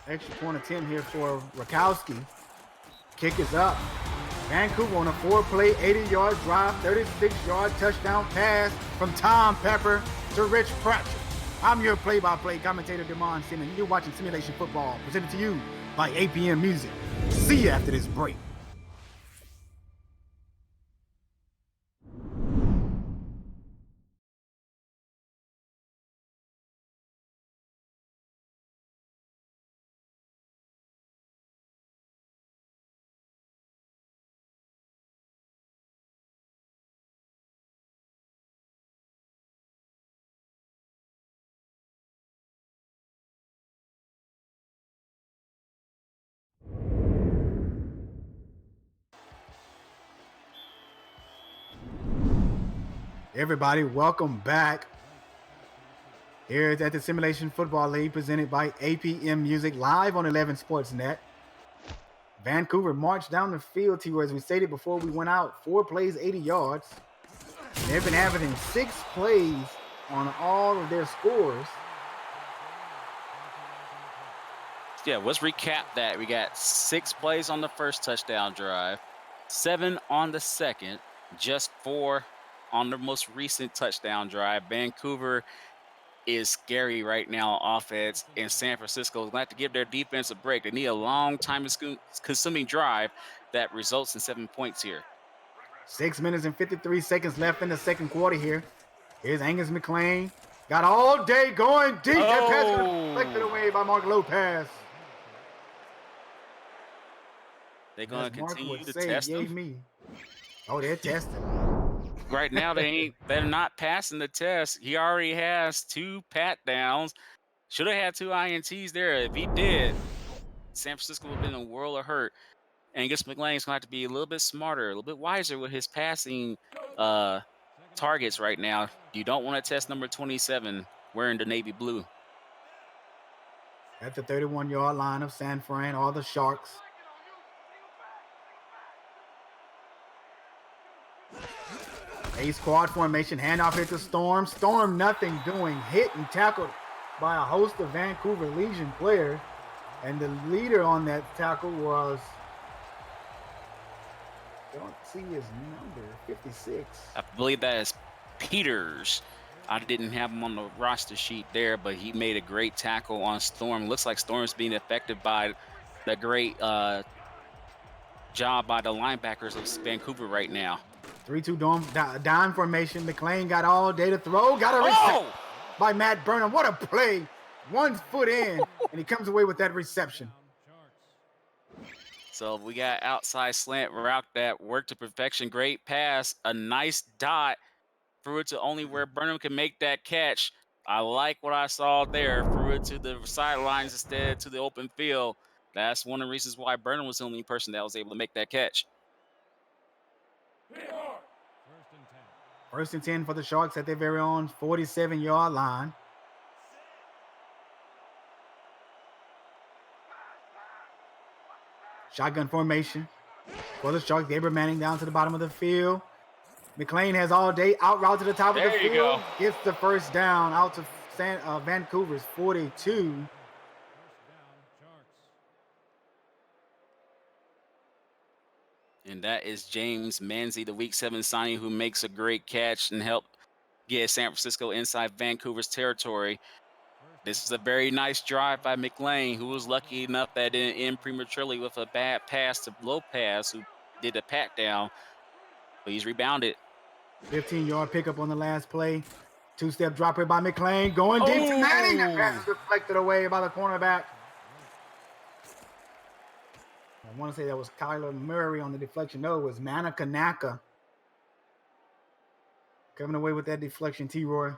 Extra point attempt here for Rakowski. Kick is up. Vancouver on a 4-play, 80-yard drive, 36-yard touchdown pass from Tom Pepper to Rich Pratcher. I'm your play-by-play commentator, Damon Simmons. You're watching Simulation Football, presented to you by APM Music. See you after this break. Everybody, welcome back. Here at the Simulation Football League, presented by APM Music, live on 11 Sportsnet. Vancouver marched down the field to, as we stated before we went out, 4 plays, 80 yards. They've been averaging 6 plays on all of their scores. Yeah, let's recap that. We got 6 plays on the first touchdown drive, 7 on the second, just 4 on the most recent touchdown drive. Vancouver is scary right now on offense, and San Francisco is going to have to give their defense a break. They need a long time consuming drive that results in 7 points here. 6 minutes and 53 seconds left in the second quarter here. Here's Angus McLean. Got all day going deep. That pass got deflected away by Mark Lopez. They're going to continue to say, test him. Me. Oh, they're testing. Right now, they're not passing the test. He already has 2 pat downs. Should have had 2 INTs there. If he did, San Francisco would have been in a world of hurt. Angus McLean's going to have to be a little bit smarter, a little bit wiser with his passing targets right now. You don't want to test number 27 wearing the navy blue. At the 31-yard line of San Fran, all the Sharks. A squad formation, handoff here to Storm. Storm nothing doing, hit and tackled by a host of Vancouver Legion players. And the leader on that tackle was, don't see his number, 56. I believe that is Peters. I didn't have him on the roster sheet there, but he made a great tackle on Storm. Looks like Storm's being affected by the great job by the linebackers of Vancouver right now. 3-2 dime formation. McLean got all day to throw. Got a reception by Matt Burnham. What a play. 1 foot in, and he comes away with that reception. So we got outside slant route that worked to perfection. Great pass. A nice dot. Threw it to only where Burnham can make that catch. I like what I saw there. Threw it to the sidelines instead to the open field. That's one of the reasons why Burnham was the only person that was able to make that catch. First and 10 for the Sharks at their very own 47-yard line. Shotgun formation for the Sharks. Gabriel Manning down to the bottom of the field. McLean has all day, out route to the top of the field. Gets the first down out to Vancouver's 42. And that is James Manzi, the Week 7 signing, who makes a great catch and helped get San Francisco inside Vancouver's territory. This is a very nice drive by McLean, who was lucky enough that didn't end prematurely with a bad pass to Lopez, who did a pat down, but he's rebounded. 15-yard pickup on the last play. Two-step drop here by McLean. Going deep to Manning. That pass is deflected away by the cornerback. I want to say that was Kyler Murray on the deflection. No, it was Manakanaka coming away with that deflection, T-Roy.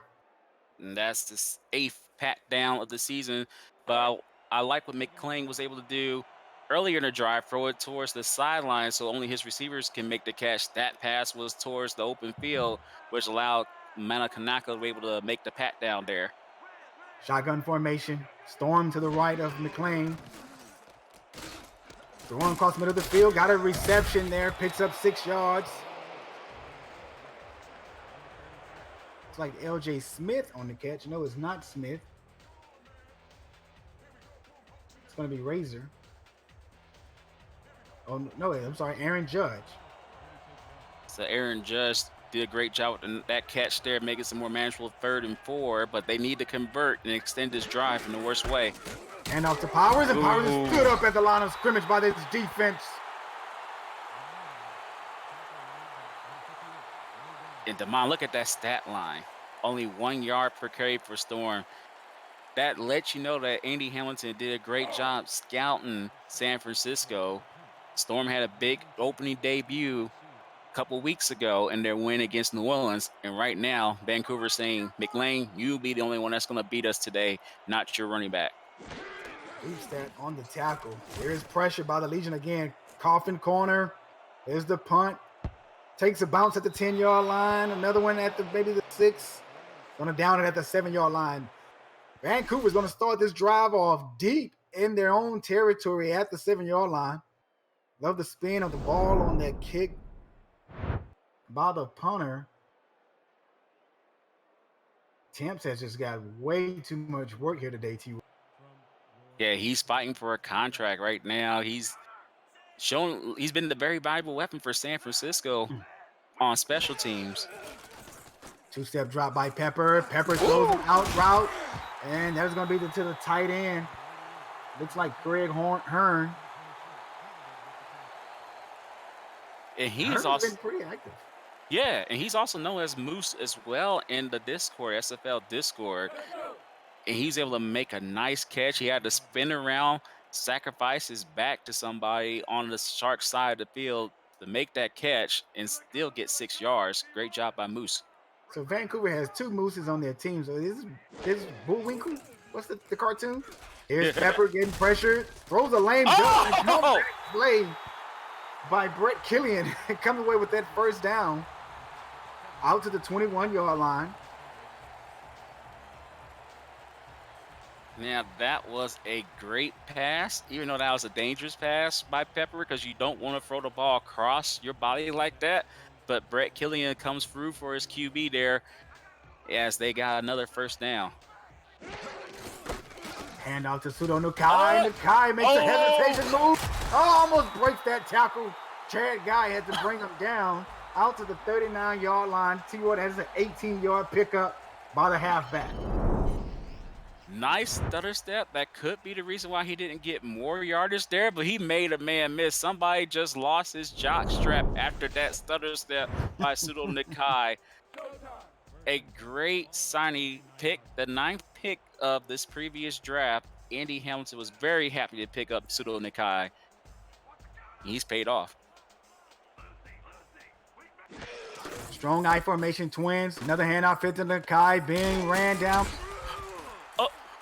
And that's the 8th pat down of the season. But I like what McLean was able to do earlier in the drive, throw it towards the sideline so only his receivers can make the catch. That pass was towards the open field, which allowed Manakanaka to be able to make the pat down there. Shotgun formation. Storm to the right of McLean. Throwing across the middle of the field. Got a reception there. Picks up 6 yards. It's like L.J. Smith on the catch. No, it's not Smith. It's going to be Razor. Oh, no, I'm sorry. Aaron Judge. So Aaron Judge did a great job with that catch there, making some more manageable 3rd and 4, but they need to convert and extend this drive in the worst way. And off to Powers, and Powers is stood up at the line of scrimmage by this defense. And Damon, look at that stat line. Only 1 yard per carry for Storm. That lets you know that Andy Hamilton did a great job scouting San Francisco. Storm had a big opening debut a couple weeks ago in their win against New Orleans. And right now, Vancouver's saying, McLean, you'll be the only one that's going to beat us today, not your running back. Deep stat on the tackle. There is pressure by the Legion again. Coffin corner. There's the punt. Takes a bounce at the 10-yard line. Another one at maybe the 6. Going to down it at the 7-yard line. Vancouver's going to start this drive off deep in their own territory at the 7-yard line. Love the spin of the ball on that kick by the punter. Temps has just got way too much work here today, T. Yeah, he's fighting for a contract right now. He's been the very valuable weapon for San Francisco on special teams. Two-step drop by Pepper. Pepper throws an out route, and that's going to be to the tight end. Looks like Greg Hearn. And he's Hearn's also been pretty active. Yeah, and he's also known as Moose as well in the Discord, SFL Discord. And he's able to make a nice catch. He had to spin around, sacrifice his back to somebody on the shark side of the field to make that catch and still get 6 yards. Great job by Moose. So Vancouver has 2 Mooses on their team. So this is Bullwinkle? What's the cartoon? Here's Pepper getting pressured. Throws a lame jump. And comeback play by Brett Killian. Coming away with that first down. Out to the 21-yard line. Now, that was a great pass, even though that was a dangerous pass by Pepper because you don't want to throw the ball across your body like that. But Brett Killian comes through for his QB there as they got another first down. Hand out to Pseudo Nukai. Nukai makes a hesitation move. Almost breaks that tackle. Chad Guy had to bring him down. Out to the 39-yard line. T-Ward has an 18-yard pickup by the halfback. Nice stutter step. That could be the reason why he didn't get more yardage there, but he made a man miss. Somebody just lost his jock strap after that stutter step by Pseudo Nikai. A great signing pick, the 9th pick of this previous draft. Andy Hamilton was very happy to pick up Pseudo Nikai. He's paid off. Strong I formation twins. Another handout fit to Nikai being ran down.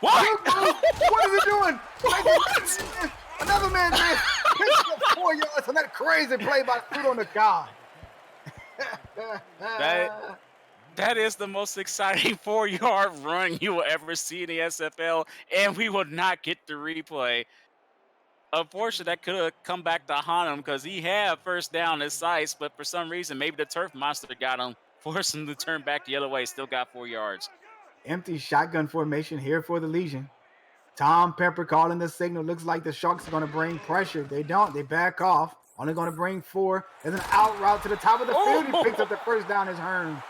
What? What is he doing? What? Another man just picks up 4 yards on that crazy play by Pseudo Nikai. That is the most exciting 4-yard run you will ever see in the SFL, and we will not get the replay. Unfortunately, that could have come back to haunt him because he had first down in sights, but for some reason, maybe the turf monster got him, forced him to turn back the other way, still got 4 yards. Empty shotgun formation here for the Legion. Tom Pepper calling the signal. Looks like the Sharks are going to bring pressure. They don't. They back off. Only going to bring 4. There's an out route to the top of the field. He picks up the first down as Hearn.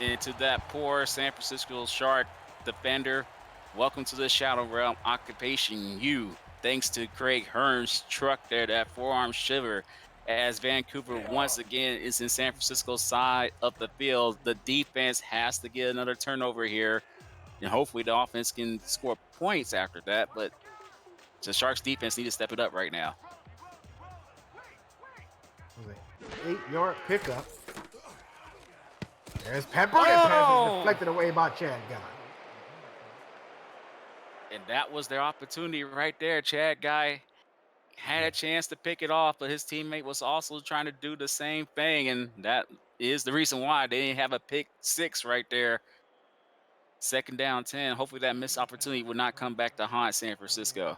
into that poor San Francisco Shark defender. Welcome to the Shadow Realm occupation. Thanks to Craig Hearn's truck there, that forearm shiver, as Vancouver once again is in San Francisco's side of the field. The defense has to get another turnover here, and hopefully the offense can score points after that. But the Sharks defense need to step it up right now. It was an 8-yard pickup. There's Pepper. That pass is deflected away by Chad Guy. And that was their opportunity right there. Chad Guy had a chance to pick it off, but his teammate was also trying to do the same thing. And that is the reason why they didn't have a pick six right there. 2nd down 10. Hopefully that missed opportunity would not come back to haunt San Francisco.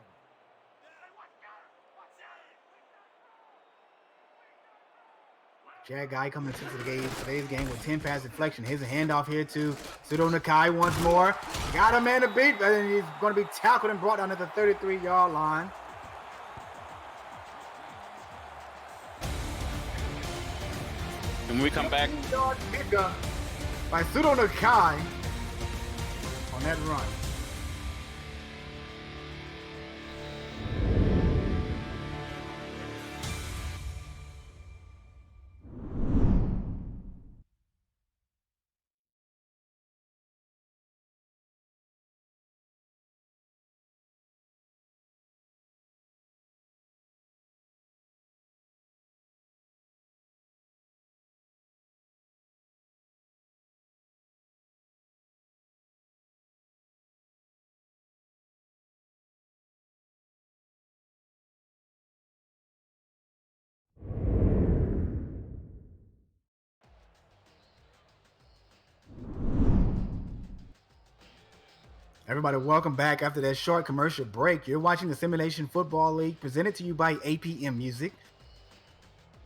Chad Guy coming into today's game with 10 pass deflection. Here's a handoff here to Sudo Nakai once more. Got a man to beat, but he's going to be tackled and brought down to the 33-yard line. And when we come back, 3-yard pickup by Sudo Nakai on that run. Everybody, welcome back after that short commercial break. You're watching the Simulation Football League presented to you by APM Music.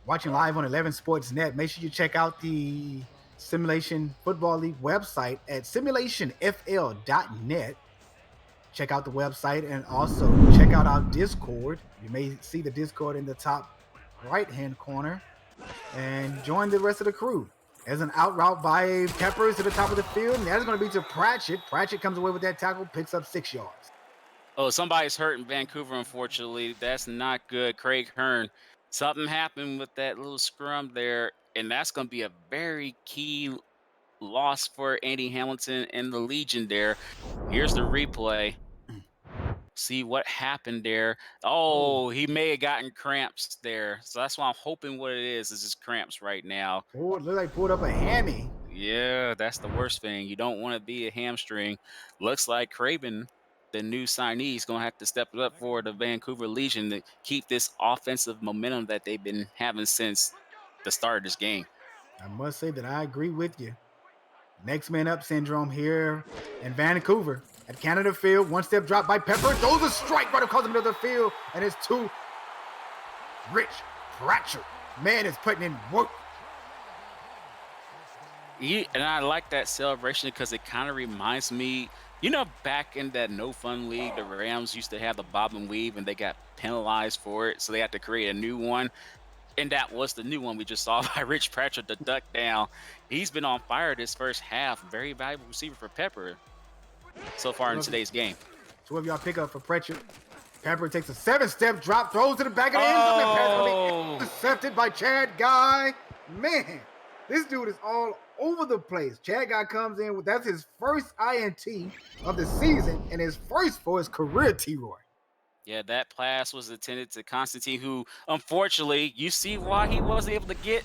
Watching live on 11 Sports Net. Make sure you check out the Simulation Football League website at simulationfl.net. Check out the website and also check out our Discord. You may see the Discord in the top right-hand corner. And join the rest of the crew. As an out route by Peppers to the top of the field, and that is going to be to Pratchett. Pratchett comes away with that tackle, picks up 6 yards. oh, somebody's hurt in Vancouver, unfortunately. That's not good. Craig Hearn. Something happened with that little scrum there, and that's going to be a very key loss for Andy Hamilton and the Legion there. Here's the replay. See what happened there. Oh, he may have gotten cramps there. So that's why I'm hoping what it is just cramps right now. Oh, it looked like pulled up a hammy. Yeah, that's the worst thing. You don't want to be a hamstring. Looks like Craven, the new signee, is going to have to step it up for the Vancouver Legion to keep this offensive momentum that they've been having since the start of this game. I must say that I agree with you. Next man up syndrome here in Vancouver at Canada Field. One step drop by Pepper. Throws a strike right across the middle of the field. And it's to Rich Pratchett. Man is putting in work. And I like that celebration because it kind of reminds me, back in that No Fun League, the Rams used to have the bob and weave and they got penalized for it. So they had to create a new one. And that was the new one we just saw by Rich Pratchett, the duck down. He's been on fire this first half. Very valuable receiver for Pepper so far in today's game. 12-yard pickup for Pratchett. Pepper takes a 7-step drop, throws to the back of the end zone. That pass will be intercepted by Chad Guy. Man, this dude is all over the place. Chad Guy comes in with, that's his first INT of the season and his first for his career, T-Roy. Yeah, that pass was intended to Constantine, who, unfortunately, you see why he wasn't able to get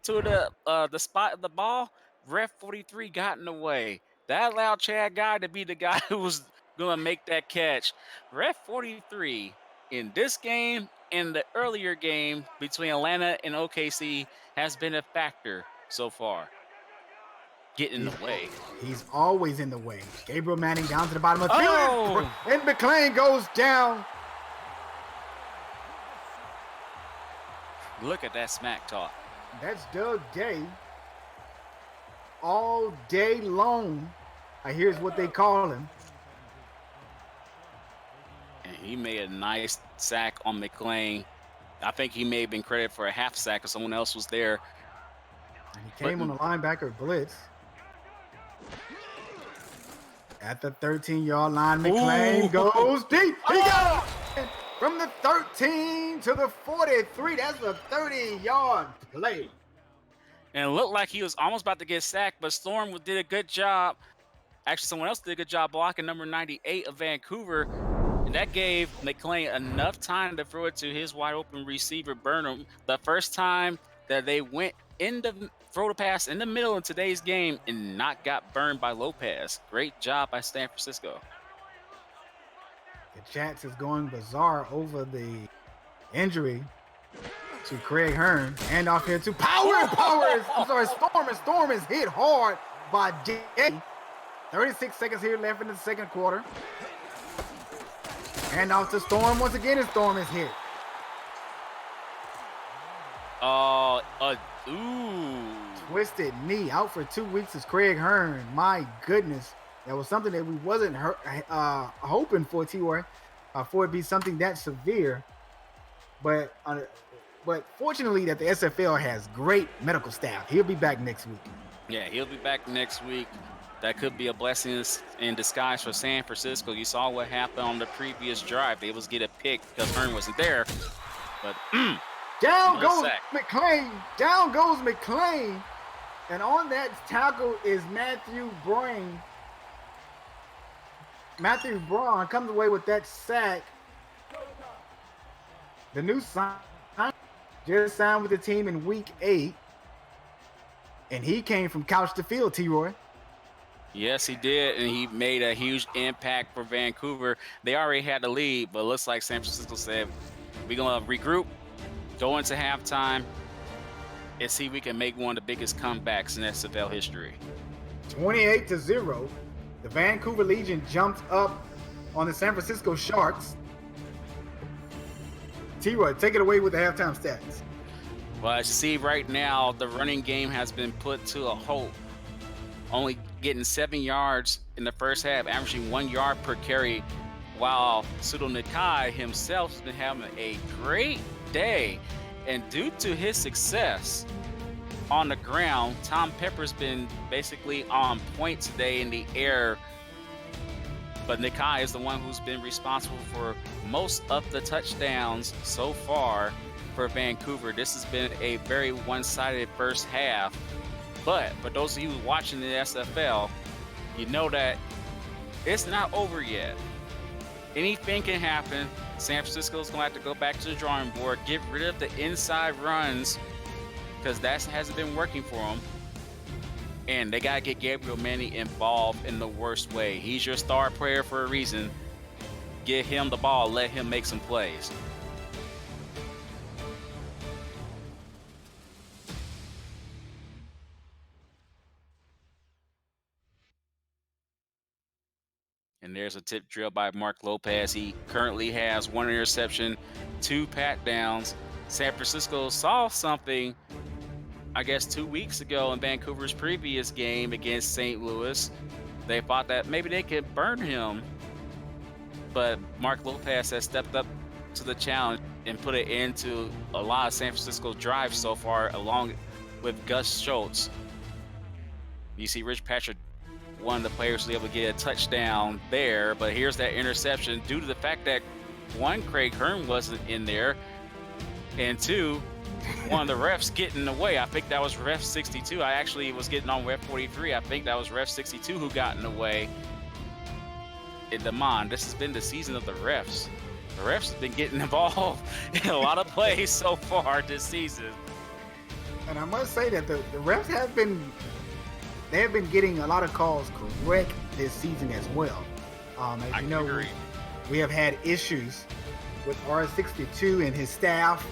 to the spot of the ball? Ref 43 got in the way. That allowed Chad Guy to be the guy who was going to make that catch. Ref 43 in this game and the earlier game between Atlanta and OKC has been a factor so far. Getting in the way. He's always in the way. Gabriel Manning down to the bottom of the field. And McLean goes down. Look at that smack talk. That's Doug Day. All day long. Here's what they call him. And he made a nice sack on McLean. I think he may have been credited for a half sack if someone else was there. And he came on the linebacker blitz. At the 13-yard line, McClain goes deep. He got it from the 13 to the 43. That's a 30-yard play. And it looked like he was almost about to get sacked, but Storm did a good job. Actually, someone else did a good job blocking number 98 of Vancouver. And that gave McClain enough time to throw it to his wide open receiver, Burnham. The first time that they went in the throw the pass in the middle of today's game and not got burned by Lopez. Great job by San Francisco. The Jets is going bizarre over the injury to Craig Hearn. And off here to Storm is hit hard by Jay. 36 seconds here left in the second quarter. And off to Storm once again, and Storm is hit. Twisted knee, out for 2 weeks is Craig Hearn. My goodness, that was something that we wasn't hoping for, T-Roy, for it to be something that severe. But fortunately that the SFL has great medical staff. He'll be back next week. Yeah, he'll be back next week. That could be a blessing in disguise for San Francisco. You saw what happened on the previous drive. They was get a pick because Hearn wasn't there. But down goes McClain. Down goes McClain. And on that tackle is Matthew Braun. Matthew Braun comes away with that sack. The new sign just signed with the team in week 8. And he came from couch to field, T-Roy. Yes, he did, and he made a huge impact for Vancouver. They already had the lead, but it looks like San Francisco said, we're going to regroup, go into halftime, and see if we can make one of the biggest comebacks in SFL history. 28-0, the Vancouver Legion jumped up on the San Francisco Sharks. T-Roy, take it away with the halftime stats. Well, I see right now the running game has been put to a halt. Only getting 7 yards in the first half, averaging 1 yard per carry, while Sudo Nakai himself has been having a great day. And due to his success on the ground, Tom Pepper's been basically on point today in the air. But Nakai is the one who's been responsible for most of the touchdowns so far for Vancouver. This has been a very one-sided first half. But for those of you watching the SFL, you know that it's not over yet. Anything can happen. San Francisco's going to have to go back to the drawing board, get rid of the inside runs, because that hasn't been working for them. And they got to get Gabriel Manny involved in the worst way. He's your star player for a reason. Get him the ball, let him make some plays. And there's a tip drill by Mark Lopez. He currently has 1 interception, 2 pat downs. San Francisco saw something, I guess, 2 weeks ago in Vancouver's previous game against St. Louis. They thought that maybe they could burn him. But Mark Lopez has stepped up to the challenge and put it into a lot of San Francisco drives so far, along with Gus Schultz. You see Rich Patrick, one of the players, was able to get a touchdown there, but here's that interception due to the fact that 1, Craig Hearn wasn't in there, and 2, one of the refs getting away. I think that was ref 62. I actually was getting on ref 43. I think that was ref 62 who got in the way. In Damon, this has been the season of the refs. The refs have been getting involved in a lot of plays so far this season. And I must say that the refs have been getting a lot of calls correct this season as well. As you know, agree. We have had issues with R62 and his staff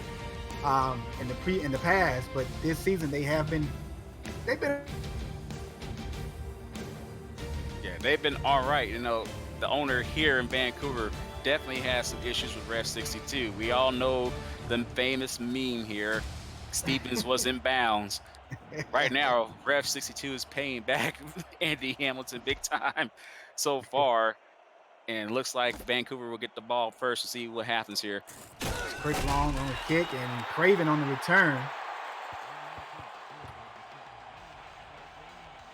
in the past, but this season they've been all right. You know, the owner here in Vancouver definitely has some issues with ref 62. We all know the famous meme here, Stevens was in bounds. Right now, ref 62 is paying back Andy Hamilton big time so far, and looks like Vancouver will get the ball first to see what happens here. Quick long on the kick and Craven on the return.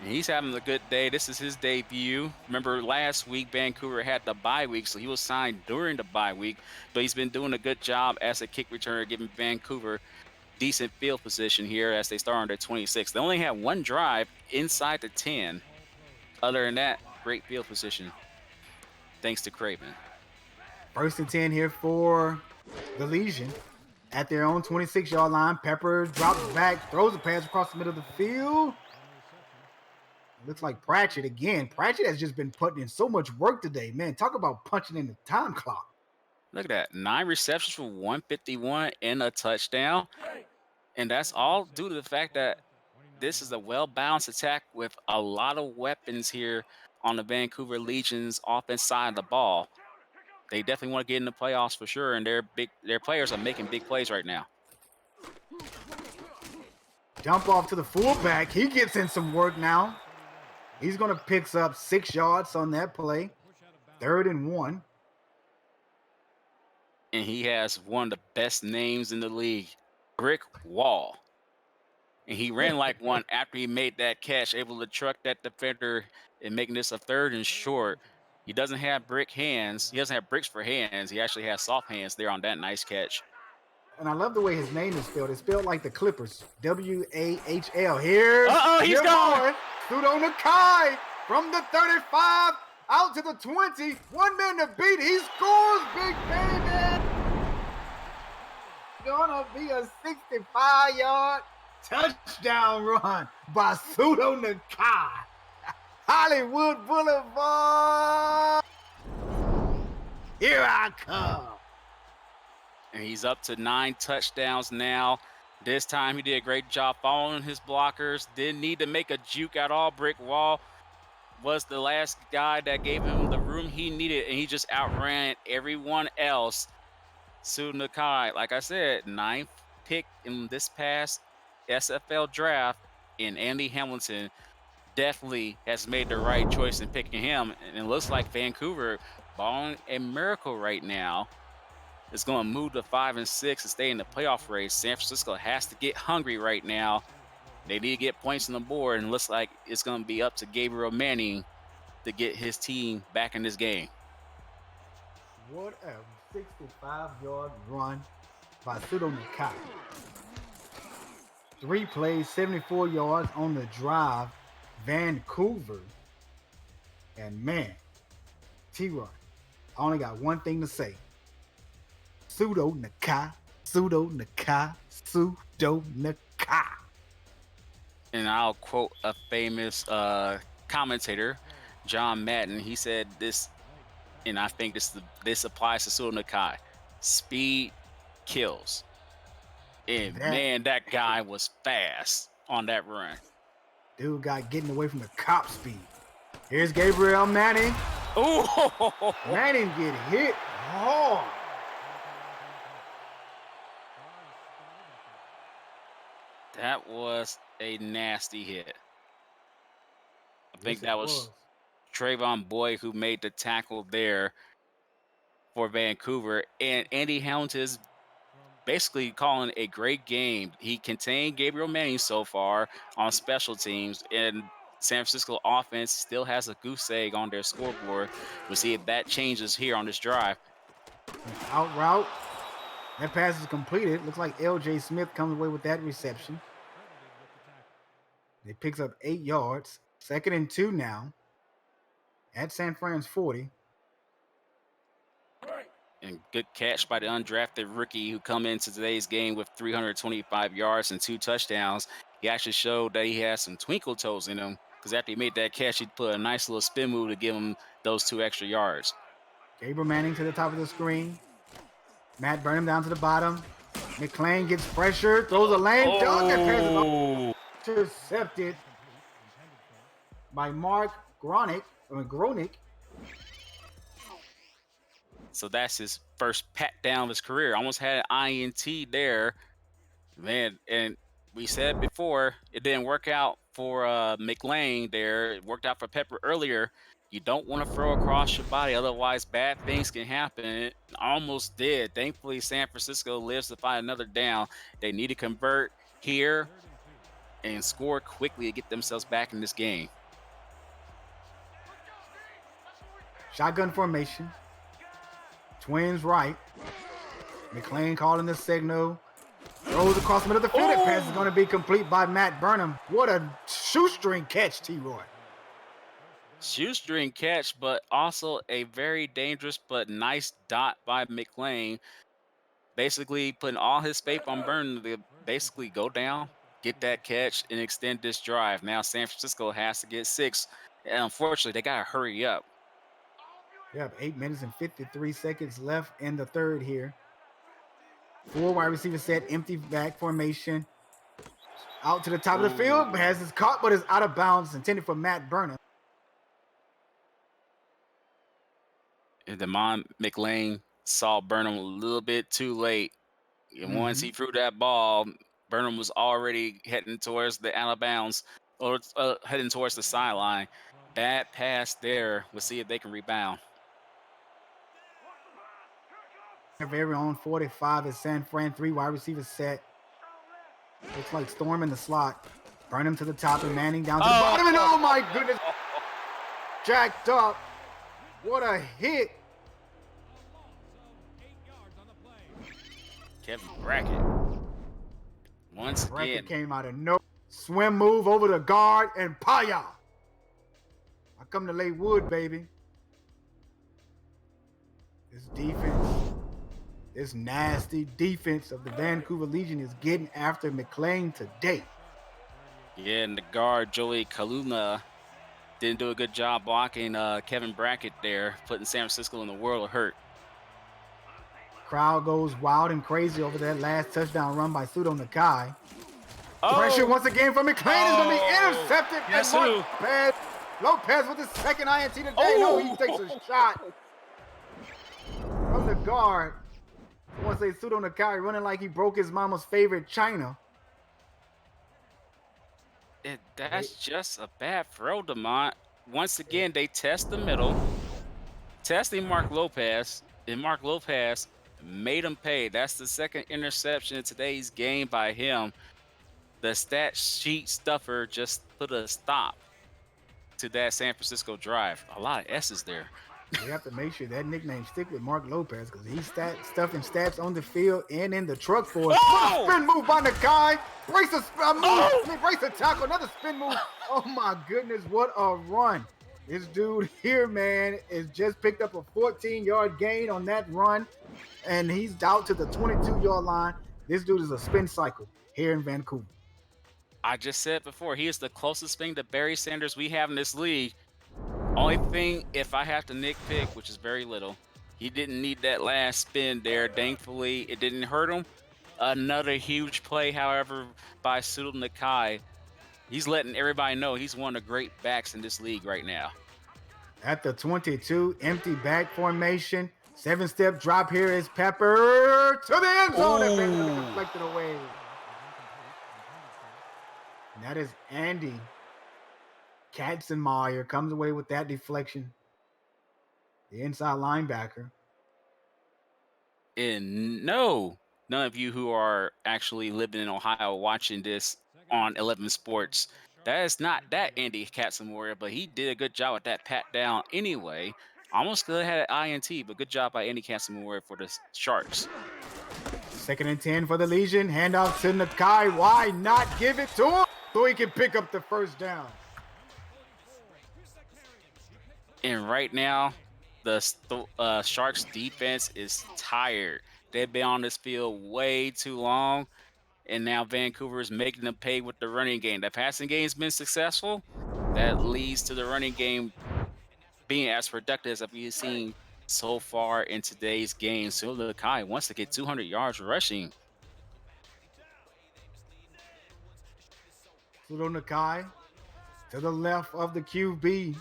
And he's having a good day. This is his debut. Remember, last week Vancouver had the bye week, so he was signed during the bye week. But he's been doing a good job as a kick returner, giving Vancouver decent field position here as they start on their 26. They only had one drive inside the 10. Other than that, great field position, thanks to Craven. 1st and 10 here for the Legion. At their own 26-yard line, Pepper drops back, throws a pass across the middle of the field. Looks like Pratchett again. Pratchett has just been putting in so much work today. Man, talk about punching in the time clock. Look at that. 9 receptions for 151 and a touchdown. And that's all due to the fact that this is a well-balanced attack with a lot of weapons here on the Vancouver Legion's offense side of the ball. They definitely want to get in the playoffs for sure, and their players are making big plays right now. Dump off to the fullback. He gets in some work now. He's going to pick up 6 yards on that play. 3rd and 1. And he has one of the best names in the league, Brick Wall. And he ran like one after he made that catch, able to truck that defender and making this a 3rd and short. He doesn't have brick hands. He doesn't have bricks for hands. He actually has soft hands there on that nice catch. And I love the way his name is spelled. It's spelled like the Clippers. W-A-H-L. Here's he's gone. Pseudo Nakai from the 35 out to the 20. 1 man to beat. He scores, big baby. Gonna be a 65-yard touchdown run by Pseudo Nakai. Hollywood Boulevard. Here I come. And he's up to 9 touchdowns now. This time he did a great job following his blockers. Didn't need to make a juke at all. Brick Wall was the last guy that gave him the room he needed, and he just outran everyone else. Nakai, like I said, 9th pick in this past SFL draft, and Andy Hamilton definitely has made the right choice in picking him. And it looks like Vancouver, balling a miracle right now, is going to move to 5 and 6 and stay in the playoff race. San Francisco has to get hungry right now. They need to get points on the board, and it looks like it's going to be up to Gabriel Manning to get his team back in this game. What a 65-yard run by Pseudo Nakai. 3 plays, 74 yards on the drive. Vancouver. And man, T-Run, I only got one thing to say. Pseudo Nakai, Pseudo Nakai, Pseudo Nakai. And I'll quote a famous commentator, John Madden. He said this, and I think this applies to Pseudo Nakai. Speed kills. And man, that guy was fast on that run. Dude got getting away from the cop speed. Here's Gabriel Manning. Ooh! Manning get hit hard. That was a nasty hit. I think that was Trayvon Boyd who made the tackle there for Vancouver. And Andy Hamilton is basically calling a great game. He contained Gabriel Manning so far on special teams, and San Francisco offense still has a goose egg on their scoreboard. We'll see if that changes here on this drive. Out route. That pass is completed. Looks like L.J. Smith comes away with that reception. He picks up 8 yards. 2nd and 2 now at San Fran's 40. And good catch by the undrafted rookie who come into today's game with 325 yards and 2 touchdowns. He actually showed that he has some twinkle toes in him, because after he made that catch, he put a nice little spin move to give him those 2 extra yards. Gabriel Manning to the top of the screen. Matt Burnham down to the bottom. McClain gets pressure, throws a lane dunk, and intercepted by Mark Gronick. So that's his first pat down of his career. Almost had an INT there. Man, and we said before, it didn't work out for McLean there. It worked out for Pepper earlier. You don't want to throw across your body, otherwise bad things can happen. It almost did. Thankfully, San Francisco lives to find another down. They need to convert here, and score quickly to get themselves back in this game. Shotgun formation. Twins right. McLean calling the signal. Throws across the middle of the field. That pass is going to be complete by Matt Burnham. What a shoestring catch, T-Roy. Shoestring catch, but also a very dangerous but nice dot by McLean. Basically putting all his faith on Burnham to basically go down, get that catch, and extend this drive. Now San Francisco has to get 6. And unfortunately, they got to hurry up. We have 8 minutes and 53 seconds left in the third here. 4 wide receiver set, empty back formation. Out to the top of the field, has his caught, but is out of bounds, intended for Matt Burnham. And Damon McLean saw Burnham a little bit too late. And once he threw that ball, Burnham was already heading towards the out of bounds, or heading towards the sideline. Bad pass there. We'll see if they can rebound. Very own 45 is San Fran, 3 wide receiver set. Looks like Storm in the slot. Burnham to the top and Manning down to the bottom. And oh my goodness, jacked up. What a hit. Kevin Brackett. Once Brackett again. came out of no swim move over the guard and Paya. I come to lay wood, baby. This defense, this nasty defense of the Vancouver Legion is getting after McLean today. Yeah, and the guard, Joey Kaluna, didn't do a good job blocking Kevin Brackett there, putting San Francisco in the world of hurt. Crowd goes wild and crazy over that last touchdown run by Sudo Nakai. Pressure once again from McLean is going to be intercepted. Yes, and Lopez with his second INT today. No, he takes a shot from the guard. I want to say Sudo Nakai running like he broke his mama's favorite china. That's just a bad throw, Demont. Once again, they test the middle, testing Mark Lopez, and Mark Lopez made him pay. That's the second interception in today's game by him. The stat sheet stuffer just put a stop to that San Francisco drive. A lot of S's there. You have to make sure that nickname stick with Mark Lopez because he's stuffing stats on the field and in the truck for us. Oh! Spin move by Nakai. Brace a tackle. Another spin move. Oh my goodness, what a run. This dude here, man, is just picked up a 14-yard gain on that run, and he's out to the 22-yard line. This dude is a spin cycle here in Vancouver. I just said before, he is the closest thing to Barry Sanders we have in this league. Only thing, if I have to nitpick, which is very little, he didn't need that last spin there. Thankfully, it didn't hurt him. Another huge play, however, by Sudo Nakai. He's letting everybody know he's one of the great backs in this league right now. At the 22, empty back formation. 7-step drop here is Pepper to the end zone. And deflected away. And that is Andy Katzenmeyer comes away with that deflection. The inside linebacker. And no, none of you who are actually living in Ohio watching this on 11 Sports, that is not that Andy Katzenmeyer, but he did a good job with that pat down anyway. Almost could have had an INT, but good job by Andy Katzenmeyer for the Sharks. 2nd and 10 for the Legion. Handoff to Nakai. Why not give it to him so he can pick up the first down? And right now, the Sharks defense is tired. They've been on this field way too long, and now Vancouver is making them pay with the running game. The passing game's been successful. That leads to the running game being as productive as we've seen so far in today's game. So Nakai wants to get 200 yards rushing. Sudo Nakai to the left of the QB.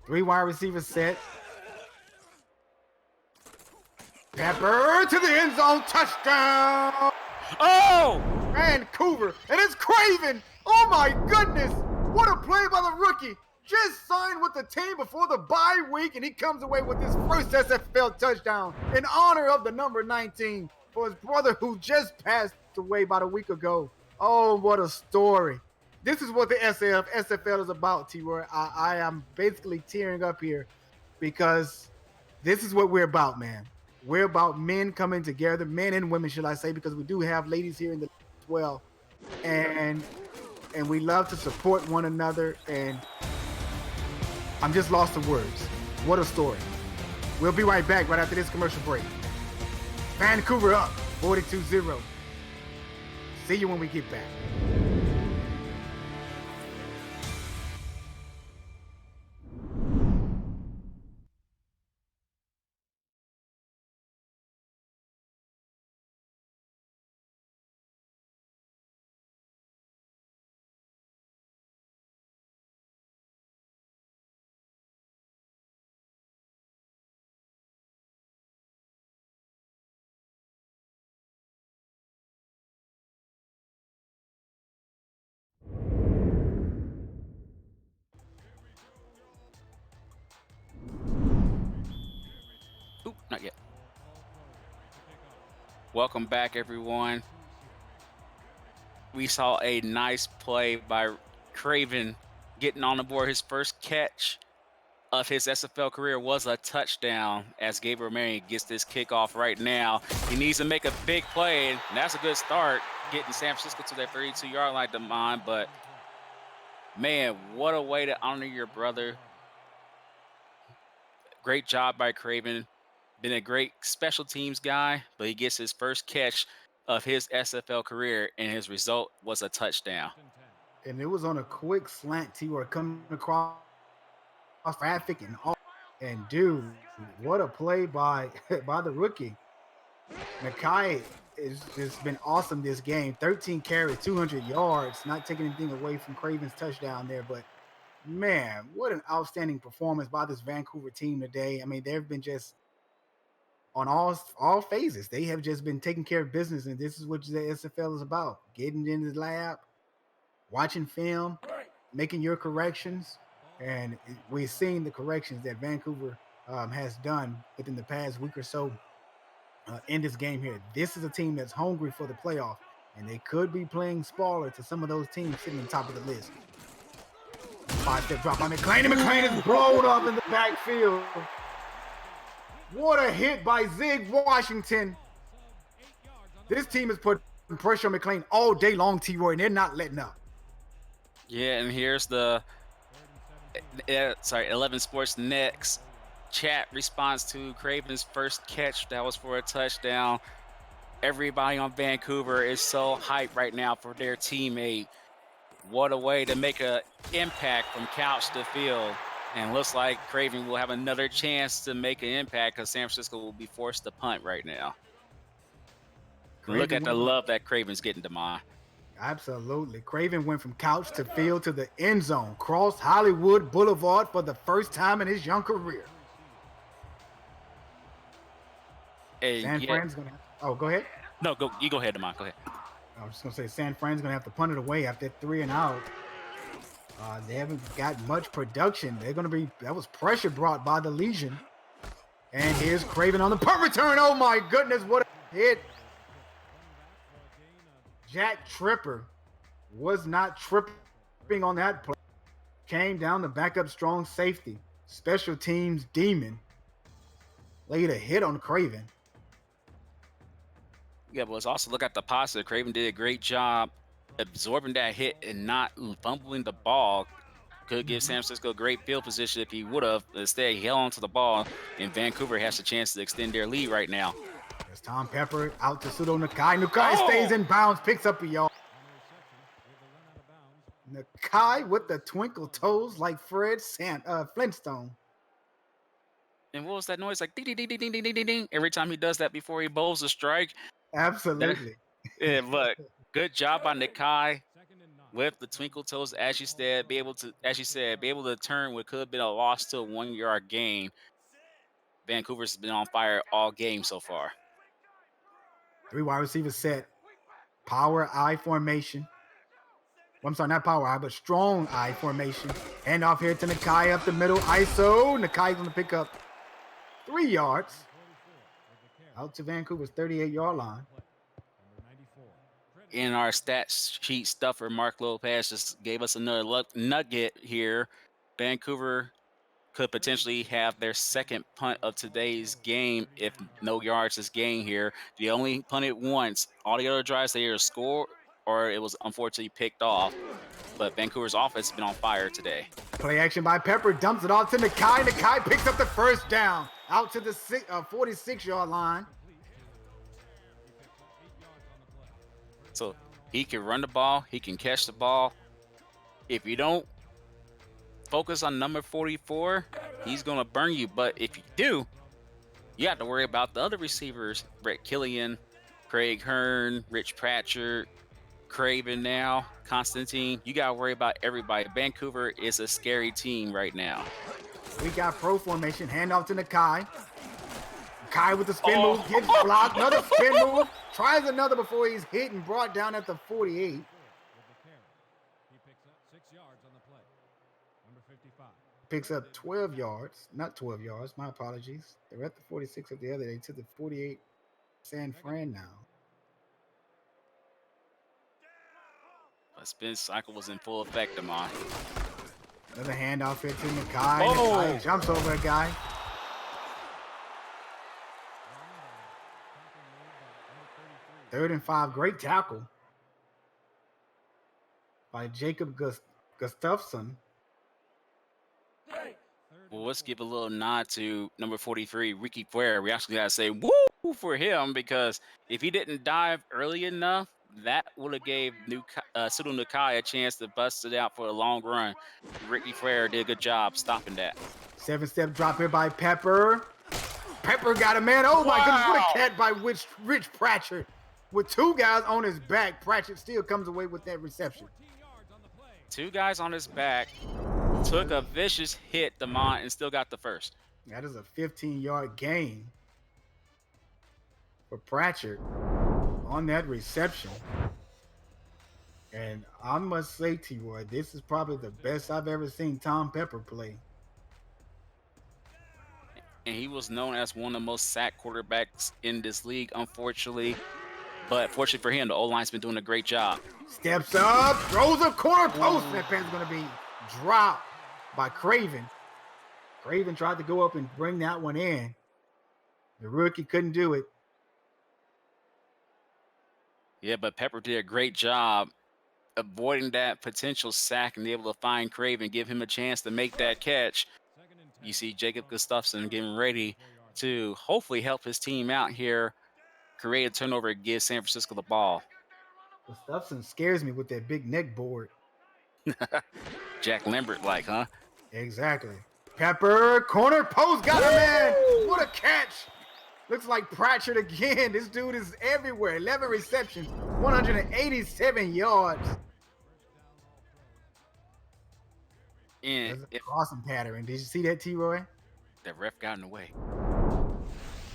3 wide receiver set. Pepper to the end zone. Touchdown. Oh! Vancouver. And it's Craven. Oh my goodness. What a play by the rookie. Just signed with the team before the bye week, and he comes away with his first SFL touchdown in honor of the number 19 for his brother who just passed away about a week ago. Oh, what a story. This is what the SFL is about, T-Roy. I am basically tearing up here because this is what we're about, man. We're about men coming together, men and women, should I say, because we do have ladies here in the as well. And we love to support one another. And I'm just lost for words. What a story. We'll be right back right after this commercial break. Vancouver up 42-0. See you when we get back. Oop, not yet. Welcome back, everyone. We saw a nice play by Craven getting on the board. His first catch of his SFL career was a touchdown as Gabriel Marion gets this kickoff right now. He needs to make a big play, and that's a good start, getting San Francisco to that 32-yard line to mine. But, man, what a way to honor your brother. Great job by Craven. Been a great special teams guy, but he gets his first catch of his SFL career, and his result was a touchdown. And it was on a quick slant, T-Roy, coming across traffic and all. And dude, what a play by by the rookie. Nakai has just been awesome this game. 13 carries, 200 yards, not taking anything away from Craven's touchdown there. But man, what an outstanding performance by this Vancouver team today. I mean, they've been just on all phases. They have just been taking care of business, and this is what the SFL is about: getting in the lab, watching film, making your corrections, and we're seeing the corrections that Vancouver has done within the past week or so in this game here. This is a team that's hungry for the playoff, and they could be playing spoiler to some of those teams sitting on top of the list. 5-step drop by McClain, and McClain is blown up in the backfield. What a hit by Zig Washington. This team is putting pressure on McClain all day long, T-Roy, and they're not letting up. Yeah, and here's the 11 Sports Next chat response to Craven's first catch. That was for a touchdown. Everybody on Vancouver is so hyped right now for their teammate. What a way to make an impact from couch to field. And looks like Craven will have another chance to make an impact because San Francisco will be forced to punt right now. Look at the love that Craven's getting to mine. Absolutely. Craven went from couch to field to the end zone, crossed Hollywood Boulevard for the first time in his young career. Hey, San Fran's going to go ahead. No, you go ahead, Damon. Go ahead. I was just going to say San Fran's going to have to punt it away after 3 and out. They haven't got much production. They're going to be, that was pressure brought by the Legion. And here's Craven on the punt return. Oh my goodness, what a hit. Jack Tripper was not tripping on that play. Came down the backup strong safety. Special teams demon. Laid a hit on Craven. Yeah, but let's also look at the positive. Craven did a great job absorbing that hit and not fumbling the ball. Could give San Francisco great field position if he would have. Instead, he held onto the ball, and Vancouver has a chance to extend their lead right now. There's Tom Pepper out to Pseudo Nakai. Nakai stays in bounds, picks up a yard. Nakai with the twinkle toes like Fred Flintstone. And what was that noise? Like ding, ding, ding, ding, ding, ding, ding, ding. Every time he does that before he bowls a strike. Absolutely. Yeah, but good job by Nakai with the twinkle toes, as you said, be able to turn what could have been a loss to a 1-yard gain. Vancouver's been on fire all game so far. 3 wide receivers set. Power I formation. Well, I'm sorry, not power I, but strong I formation. Hand off here to Nakai up the middle. ISO. Nakai's going to pick up 3 yards. Out to Vancouver's 38-yard line. In our stat sheet stuffer, Mark Lopez just gave us another nugget here. Vancouver could potentially have their second punt of today's game if no yards is gained here. They only punted once. All the other drives, they either scored or it was unfortunately picked off. But Vancouver's offense has been on fire today. Play action by Pepper, dumps it off to Nakai. Nakai picks up the first down out to the 46-yard line. So he can run the ball, he can catch the ball. If you don't focus on number 44, he's going to burn you. But if you do, you have to worry about the other receivers, Brett Killian, Craig Hearn, Rich Pratchard, Craven now, Constantine. You got to worry about everybody. Vancouver is a scary team right now. We got pro formation, handoff to Nakai. Nakai with the spin move, gets blocked, another spin move, tries another before he's hit and brought down at the 48. Picks up 12 yards, not 12 yards, my apologies. They're at the 46 of the other day to the 48 San Fran now. The spin cycle was in full effect, Amon. Another handoff here to Nakai. Oh. Nakai jumps over a guy. Third and 5, great tackle by Jacob Gustafson. Well, let's give a little nod to number 43, Ricky Fuera. We actually got to say woo for him because if he didn't dive early enough, that would have gave Sudo Nakai a chance to bust it out for a long run. Ricky Fuera did a good job stopping that. 7-step drop here by Pepper. Pepper got a man. Oh, my goodness. What a cat by Rich Pratchard. With two guys on his back, Pratchard still comes away with that reception. Two guys on his back. Took a vicious hit, Demont, and still got the first. That is a 15-yard gain for Pratchard on that reception. And I must say, T-Roy, this is probably the best I've ever seen Tom Pepper play. And he was known as one of the most sacked quarterbacks in this league, unfortunately. But fortunately for him, the O-line's been doing a great job. Steps up, throws a corner post. That pass is going to be dropped by Craven. Craven tried to go up and bring that one in. The rookie couldn't do it. Yeah, but Pepper did a great job avoiding that potential sack and be able to find Craven, give him a chance to make that catch. You see Jacob Gustafson getting ready to hopefully help his team out here, create a turnover and give San Francisco the ball. Gustafson scares me with that big neck board. Jack Lambert-like, huh? Exactly. Pepper, corner post, got a man. What a catch. Looks like Pratchard again. This dude is everywhere. 11 receptions, 187 yards. And That's a crossing pattern. Did you see that, T-Roy? The ref got in the way.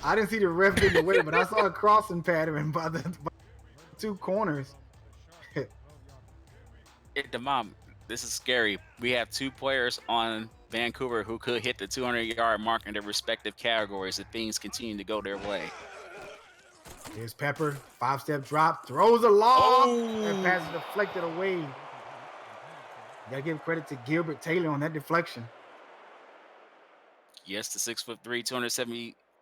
I didn't see the ref get in the way, but I saw a crossing pattern by the two corners. Mom, this is scary. We have two players on Vancouver who could hit the 200-yard mark in their respective categories if things continue to go their way. Here's Pepper, 5-step drop, throws a lob. That pass is deflected away. You gotta give credit to Gilbert Taylor on that deflection. Yes, the 6'3",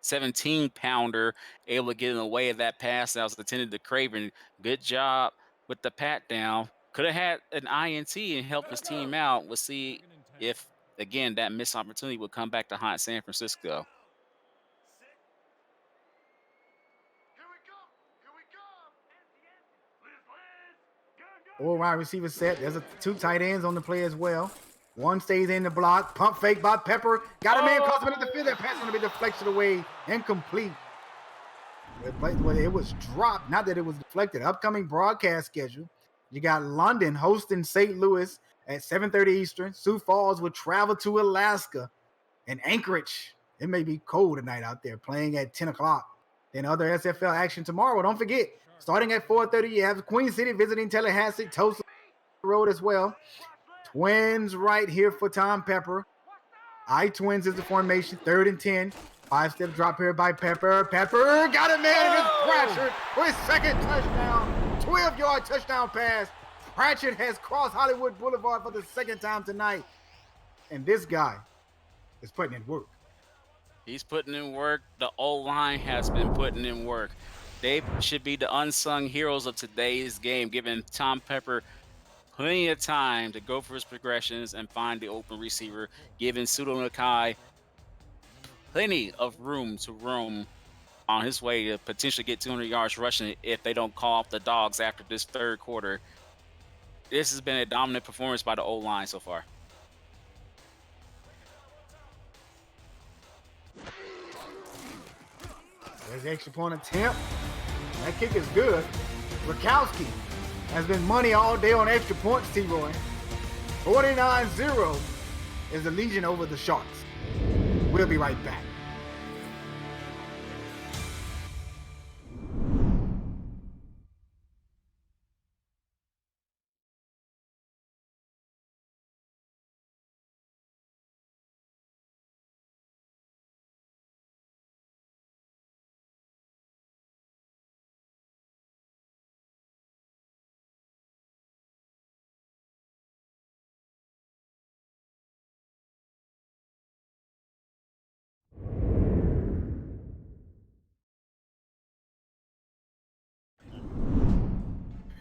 217-pounder able to get in the way of that pass that was intended to Craven. Good job with the pat down. Could have had an INT and helped his team out. We'll see if, again, that missed opportunity will come back to haunt San Francisco. Four wide receiver set. There's two tight ends on the play as well. One stays in the block. Pump fake by Pepper. Got a man crossing at the field. That pass is going to be deflected away. Incomplete. Well, it was dropped. Not that it was deflected. Upcoming broadcast schedule. You got London hosting St. Louis at 7:30 Eastern. Sioux Falls will travel to Alaska and Anchorage. It may be cold tonight out there, playing at 10 o'clock. Then other SFL action tomorrow. Don't forget, starting at 4:30, you have Queen City visiting Tallahassee, Tulsa Road as well. Twins right here for Tom Pepper. I-Twins is the formation, 3rd and 10. 5-step drop here by Pepper. Pepper got a man in his Pratchard for his second touchdown. 12-yard touchdown pass. Pratchett has crossed Hollywood Boulevard for the second time tonight. And this guy is putting in work. He's putting in work. The O-line has been putting in work. They should be the unsung heroes of today's game, giving Tom Pepper plenty of time to go for his progressions and find the open receiver, giving Pseudo Nakai plenty of room to roam on his way to potentially get 200 yards rushing if they don't call off the dogs after this third quarter. This has been a dominant performance by the O-line so far. There's the extra point attempt. That kick is good. Rakowski has been money all day on extra points, T-Roy. 49-0 is the Legion over the Sharks. We'll be right back.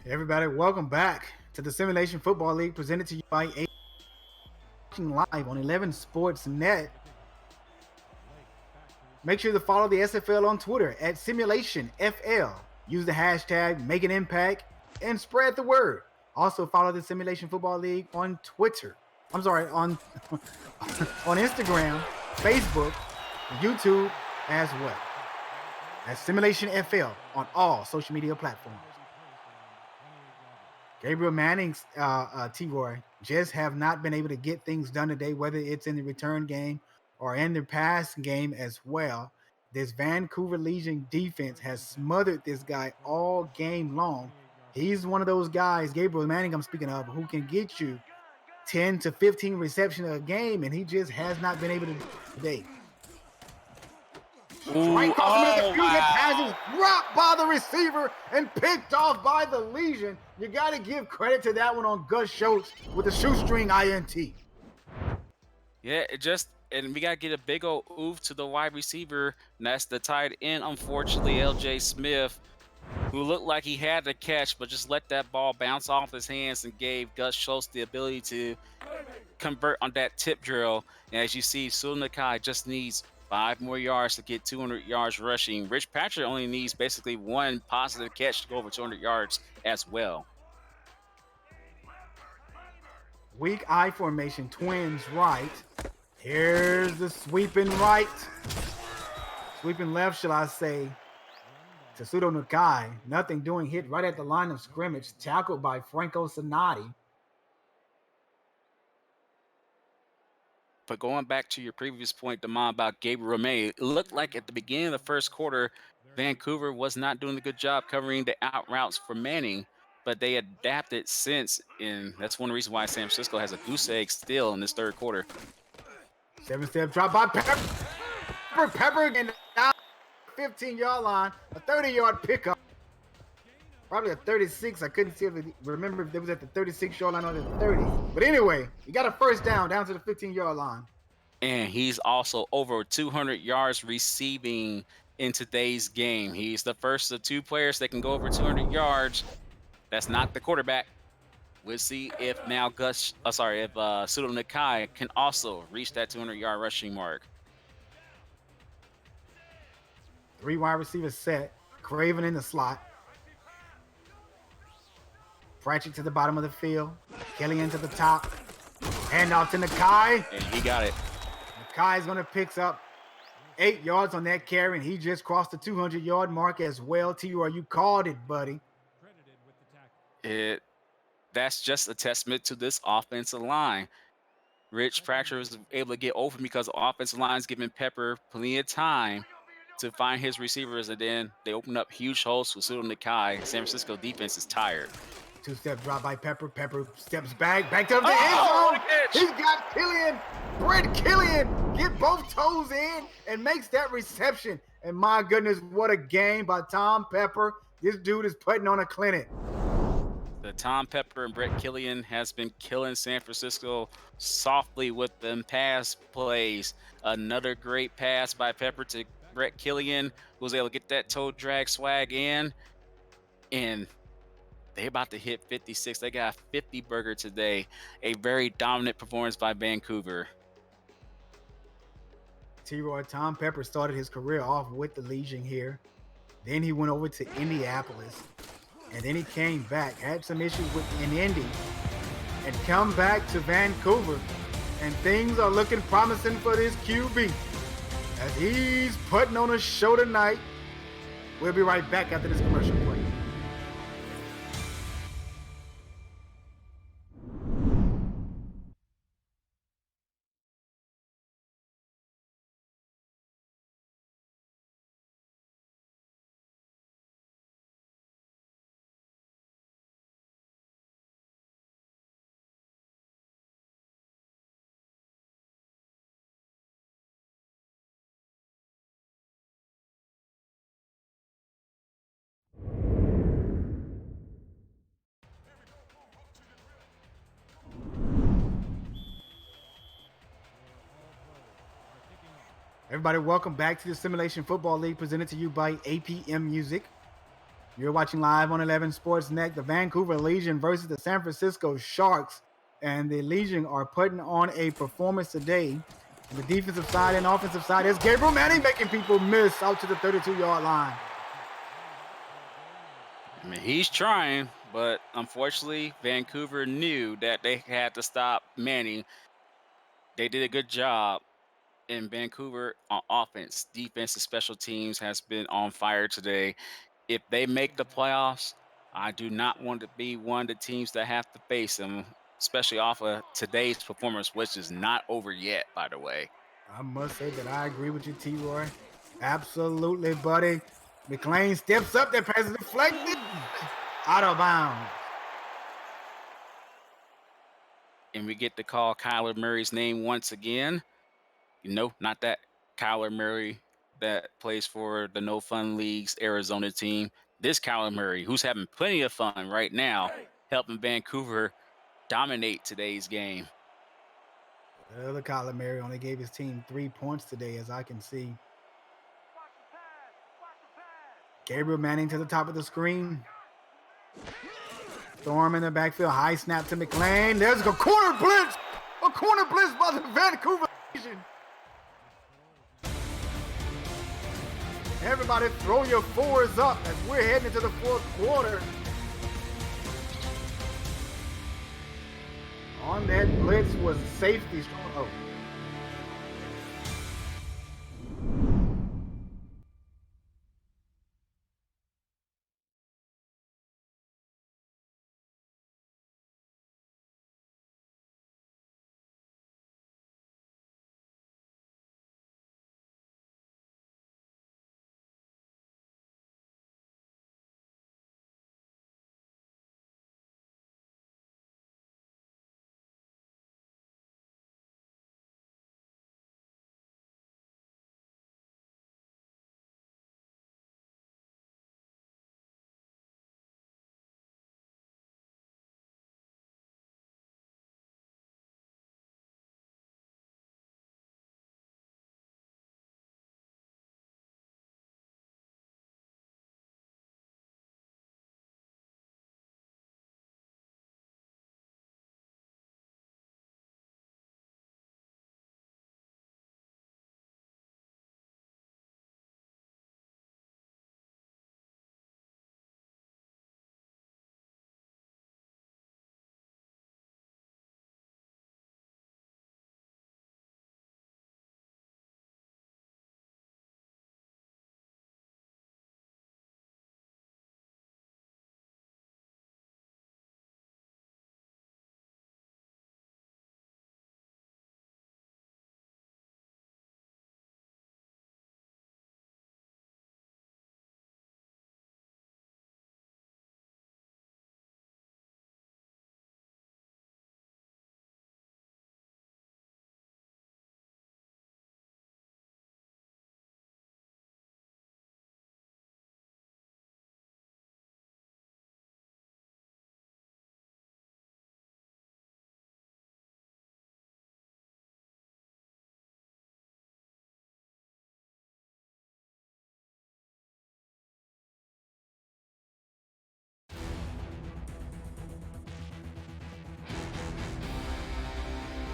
Everybody, welcome back to the Simulation Football League presented to you by watching live on 11 Sports Net. Make sure to follow the SFL on Twitter at SimulationFL. Use the hashtag Make an Impact and spread the word. Also follow the Simulation Football League on Twitter. I'm sorry, on Instagram, Facebook, YouTube as well. At SimulationFL on all social media platforms. Gabriel Manning's T-Roy just have not been able to get things done today, whether it's in the return game or in the pass game as well. This Vancouver Legion defense has smothered this guy all game long. He's one of those guys, Gabriel Manning I'm speaking of, who can get you 10 to 15 receptions a game, and he just has not been able to today. Right across the field, that pass is dropped by the receiver and picked off by the Legion. You got to give credit to that one on Gus Schultz with the shoestring INT. Yeah, and we got to get a big old oof to the wide receiver, and that's the tight end, unfortunately, LJ Smith, who looked like he had the catch, but just let that ball bounce off his hands and gave Gus Schultz the ability to convert on that tip drill. And as you see, Nakai just needs 5 more yards to get 200 yards rushing. Rich Patrick only needs basically 1 positive catch to go over 200 yards as well. Weak I formation, twins right. Here's the sweeping right. Sweeping left, shall I say, to Pseudo Nakai. Nothing doing, hit right at the line of scrimmage. Tackled by Franco Sonati. But going back to your previous point, Damon, about Gabriel May, it looked like at the beginning of the first quarter, Vancouver was not doing a good job covering the out routes for Manning, but they adapted since, and that's one reason why San Francisco has a goose egg still in this third quarter. 7-step drop by Pepper. Pepper again, 15-yard line, a 30-yard pickup. Probably a 36. I couldn't remember if it was at the 36-yard line or the 30. But anyway, you got a first down to the 15-yard line. And he's also over 200 yards receiving in today's game. He's the first of 2 players that can go over 200 yards. That's not the quarterback. We'll see if now Pseudo Nakai can also reach that 200-yard rushing mark. 3 wide receivers set. Craven in the slot. Pratchett to the bottom of the field. Kelly into the top. Handoff to Nakai. And he got it. Nakai's going to pick up 8 yards on that carry, and he just crossed the 200-yard mark as well. T.U., you called it, buddy. That's just a testament to this offensive line. Rich Pratchett was able to get open because the offensive line is giving Pepper plenty of time to find his receivers, and then they open up huge holes for Pseudo Nakai. San Francisco defense is tired. 2-step drop by Pepper. Pepper steps back to the end zone. He's got Brent Killian, get both toes in and makes that reception. And my goodness, what a game by Tom Pepper. This dude is putting on a clinic. The Tom Pepper and Brett Killian has been killing San Francisco softly with them pass plays. Another great pass by Pepper to Brett Killian, who was able to get that toe drag swag in. And they about to hit 56. They got a 50 burger today. A very dominant performance by Vancouver. T-Roy, Tom Pepper started his career off with the Legion here. Then he went over to Indianapolis. And then he came back, had some issues in Indy, and come back to Vancouver. And things are looking promising for this QB as he's putting on a show tonight. We'll be right back after this commercial break. Everybody, welcome back to the Simulation Football League presented to you by APM Music. You're watching live on 11 Sports Net, the Vancouver Legion versus the San Francisco Sharks. And the Legion are putting on a performance today. On the defensive side and offensive side, is Gabriel Manning making people miss out to the 32-yard line. I mean, he's trying, but unfortunately, Vancouver knew that they had to stop Manning. They did a good job in Vancouver on offense. Defense and special teams has been on fire today. If they make the playoffs, I do not want to be one of the teams that have to face them, especially off of today's performance, which is not over yet, by the way. I must say that I agree with you, T-Roy. Absolutely, buddy. McLean steps up, that pass is deflected. Out of bounds. And we get to call Kyler Murray's name once again. Not that Kyler Murray that plays for the No Fun League's Arizona team. This Kyler Murray, who's having plenty of fun right now, helping Vancouver dominate today's game. Well, the Kyler Murray only gave his team 3 points today, as I can see. Gabriel Manning to the top of the screen. Storm in the backfield. High snap to McLean. There's a corner blitz. A corner blitz by the Vancouver Legion. Everybody throw your fours up as we're heading into the fourth quarter. On that blitz was safety. Oh.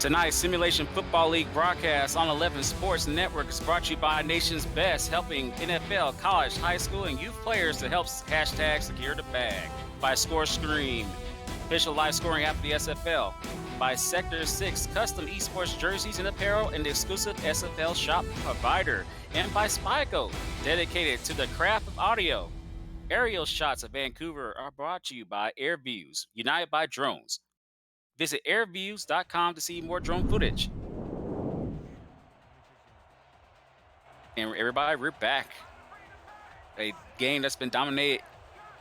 Tonight's Simulation Football League broadcast on 11 Sports Network is brought to you by Nation's Best, helping NFL, college, high school, and youth players to help #secure the bag. By ScoreScream, official live scoring app of the SFL. By S13, custom esports jerseys and apparel and the exclusive SFL shop provider. And by Spyco, dedicated to the craft of audio. Aerial shots of Vancouver are brought to you by AirViews, united by drones. Visit airviews.com to see more drone footage. And everybody, we're back. A game that's been dominated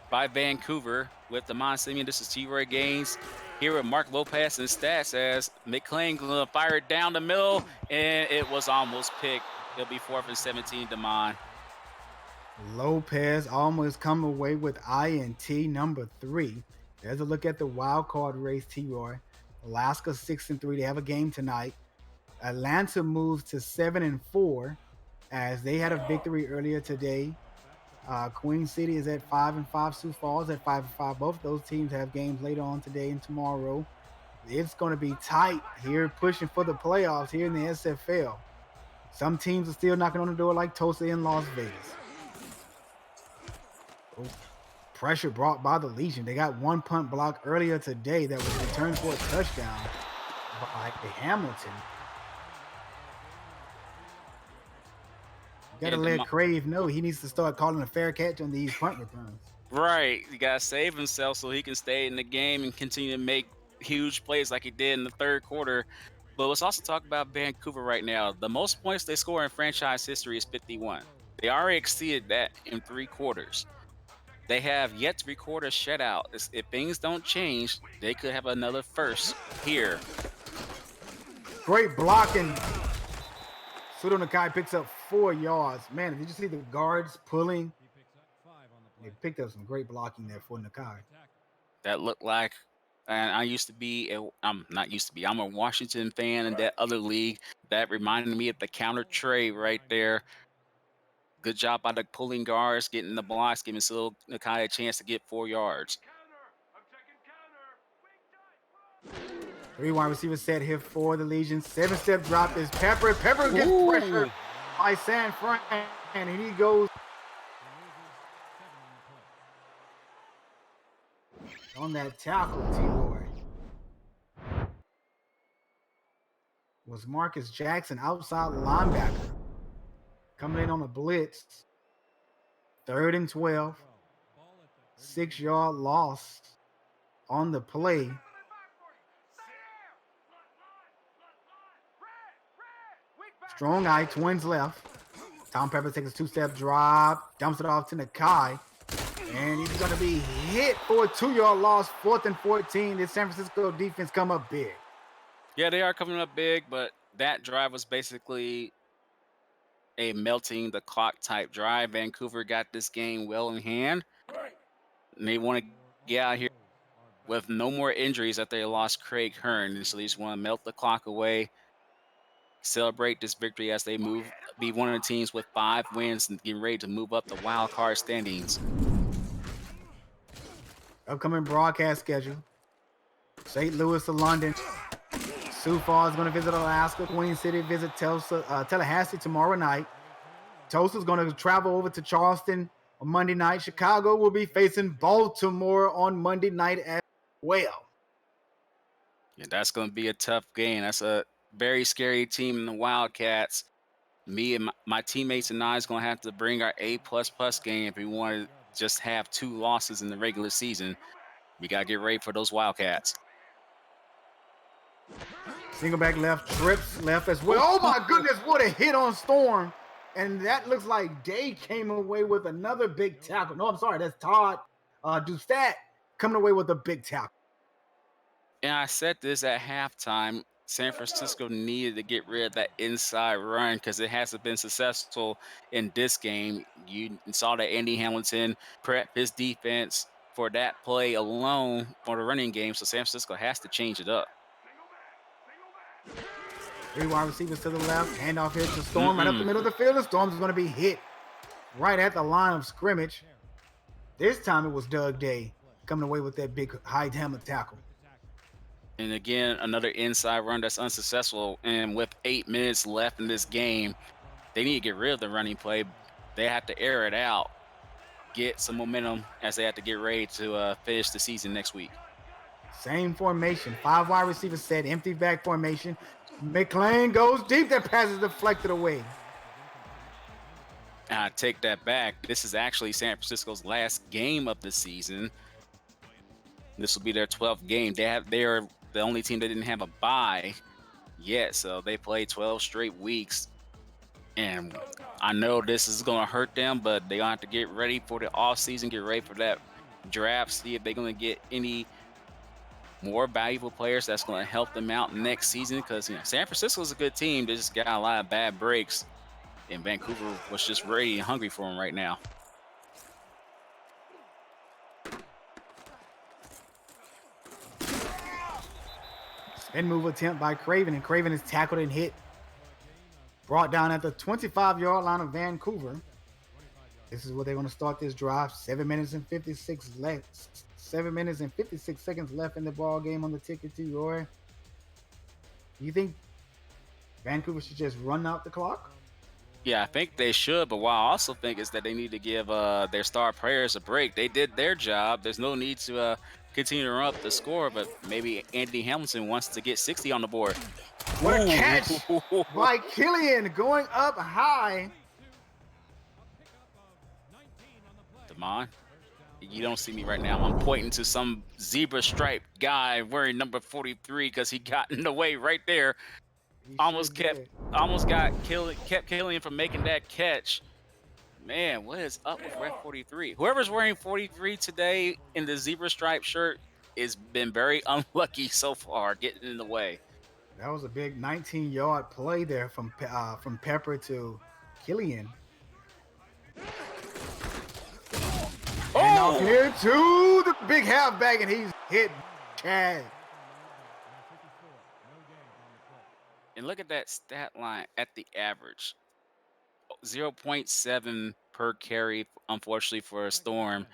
by Vancouver with Damon Simeon. This is T-Roy Gaines here with Mark Lopez and stats as McLean gonna fire it down the middle, and it was almost picked. It'll be 4th and 17, Damon. Lopez almost come away with INT number 3. There's a look at the wild card race, T-Roy. Alaska 6-3. They have a game tonight. Atlanta moves to 7-4 as they had a victory earlier today. Queen City is at 5-5. Sioux Falls at 5-5. Both of those teams have games later on today and tomorrow. It's going to be tight here, pushing for the playoffs here in the SFL. Some teams are still knocking on the door, like Tulsa in Las Vegas. Oh, pressure brought by the Legion. They got one punt block earlier today that was returned for a touchdown by Hamilton. You gotta let Crave know he needs to start calling a fair catch on these punt returns. Right, you gotta save himself so he can stay in the game and continue to make huge plays like he did in the third quarter. But let's also talk about Vancouver right now. The most points they score in franchise history is 51. They already exceeded that in 3 quarters. They have yet to record a shutout. If things don't change, they could have another first here. Great blocking. Sudo Nakai picks up 4 yards. Man, did you see the guards pulling? They picked up some great blocking there for Nakai. That looked like, and I'm a Washington fan in that other league. That reminded me of the counter tray right there. Good job by the pulling guards, getting the blocks, giving Sudo Nakai a chance to get 4 yards. 3 wide receivers set here for the Legion. 7-step drop is Pepper. Pepper gets pressured by San Fran, and he goes on that tackle, T-Roy. Was Marcus Jackson, outside linebacker, coming in on a blitz. 3rd and 12. 6-yard loss on the play. Strong eye, twins left. Tom Pepper takes a 2-step drop, dumps it off to Nakai, and he's going to be hit for a 2-yard loss. 4th and 14. This San Francisco defense come up big. Yeah, they are coming up big, but that drive was basically a melting the clock type drive. Vancouver got this game well in hand, and they want to get out here with no more injuries that they lost Craig Hearn, and so they just want to melt the clock away, celebrate this victory as they be one of the teams with 5 wins and getting ready to move up the wild card standings. Upcoming broadcast schedule: St. Louis to London. Sioux Falls is going to visit Alaska. Queen City visit Tallahassee tomorrow night. Tulsa's going to travel over to Charleston on Monday night. Chicago will be facing Baltimore on Monday night as well. Yeah, that's going to be a tough game. That's a very scary team in the Wildcats. Me and my teammates and I is going to have to bring our A++ game if we want to just have 2 losses in the regular season. We got to get ready for those Wildcats. Single back left, trips left as well. Oh my goodness, what a hit on Storm. And that looks like Day came away with another big tackle. No, I'm sorry, that's Todd Dustat coming away with a big tackle. And I said this at halftime. San Francisco needed to get rid of that inside run because it hasn't been successful in this game. You saw that Andy Hamilton prep his defense for that play alone for the running game, so San Francisco has to change it up. 3 wide receivers to the left. Handoff here to Storm right up the middle of the field. And Storm is going to be hit right at the line of scrimmage. This time it was Doug Day coming away with that big high hammer tackle. And again, another inside run that's unsuccessful. And with 8 minutes left in this game, they need to get rid of the running play. They have to air it out, get some momentum as they have to get ready to finish the season next week. Same formation, 5 wide receiver set, empty back formation. McLean goes deep. That pass is deflected away. And I take that back. This is actually San Francisco's last game of the season. This will be their 12th game. They're the only team that didn't have a bye yet, so they played 12 straight weeks. And I know this is going to hurt them, but they're going to have to get ready for the offseason, get ready for that draft, see if they're going to get any more valuable players that's going to help them out next season. Because San Francisco is a good team. They just got a lot of bad breaks, and Vancouver was just ready and hungry for them right now. Spin move attempt by Craven, and Craven is tackled and hit. Brought down at the 25-yard line of Vancouver. This is where they're going to start this drive. 7 minutes and 56 left. 7 minutes and 56 seconds left in the ball game on the ticket to Roy. You think Vancouver should just run out the clock? Yeah, I think they should, but what I also think is that they need to give their star players a break. They did their job. There's no need to continue to run up the score, but maybe Anthony Hamilton wants to get 60 on the board. What a catch by Killian, going up high. Damon, you don't see me right now. I'm pointing to some zebra striped guy wearing number 43 because he got in the way right there. Kept Killian from making that catch. Man, what is up with Ref 43? Whoever's wearing 43 today in the zebra striped shirt has been very unlucky so far, getting in the way. That was a big 19-yard play there from Pepper to Killian. And off here to the big halfback, and he's hit Chad. And look at that stat line at the average. 0.7 per carry, unfortunately, for a Storm.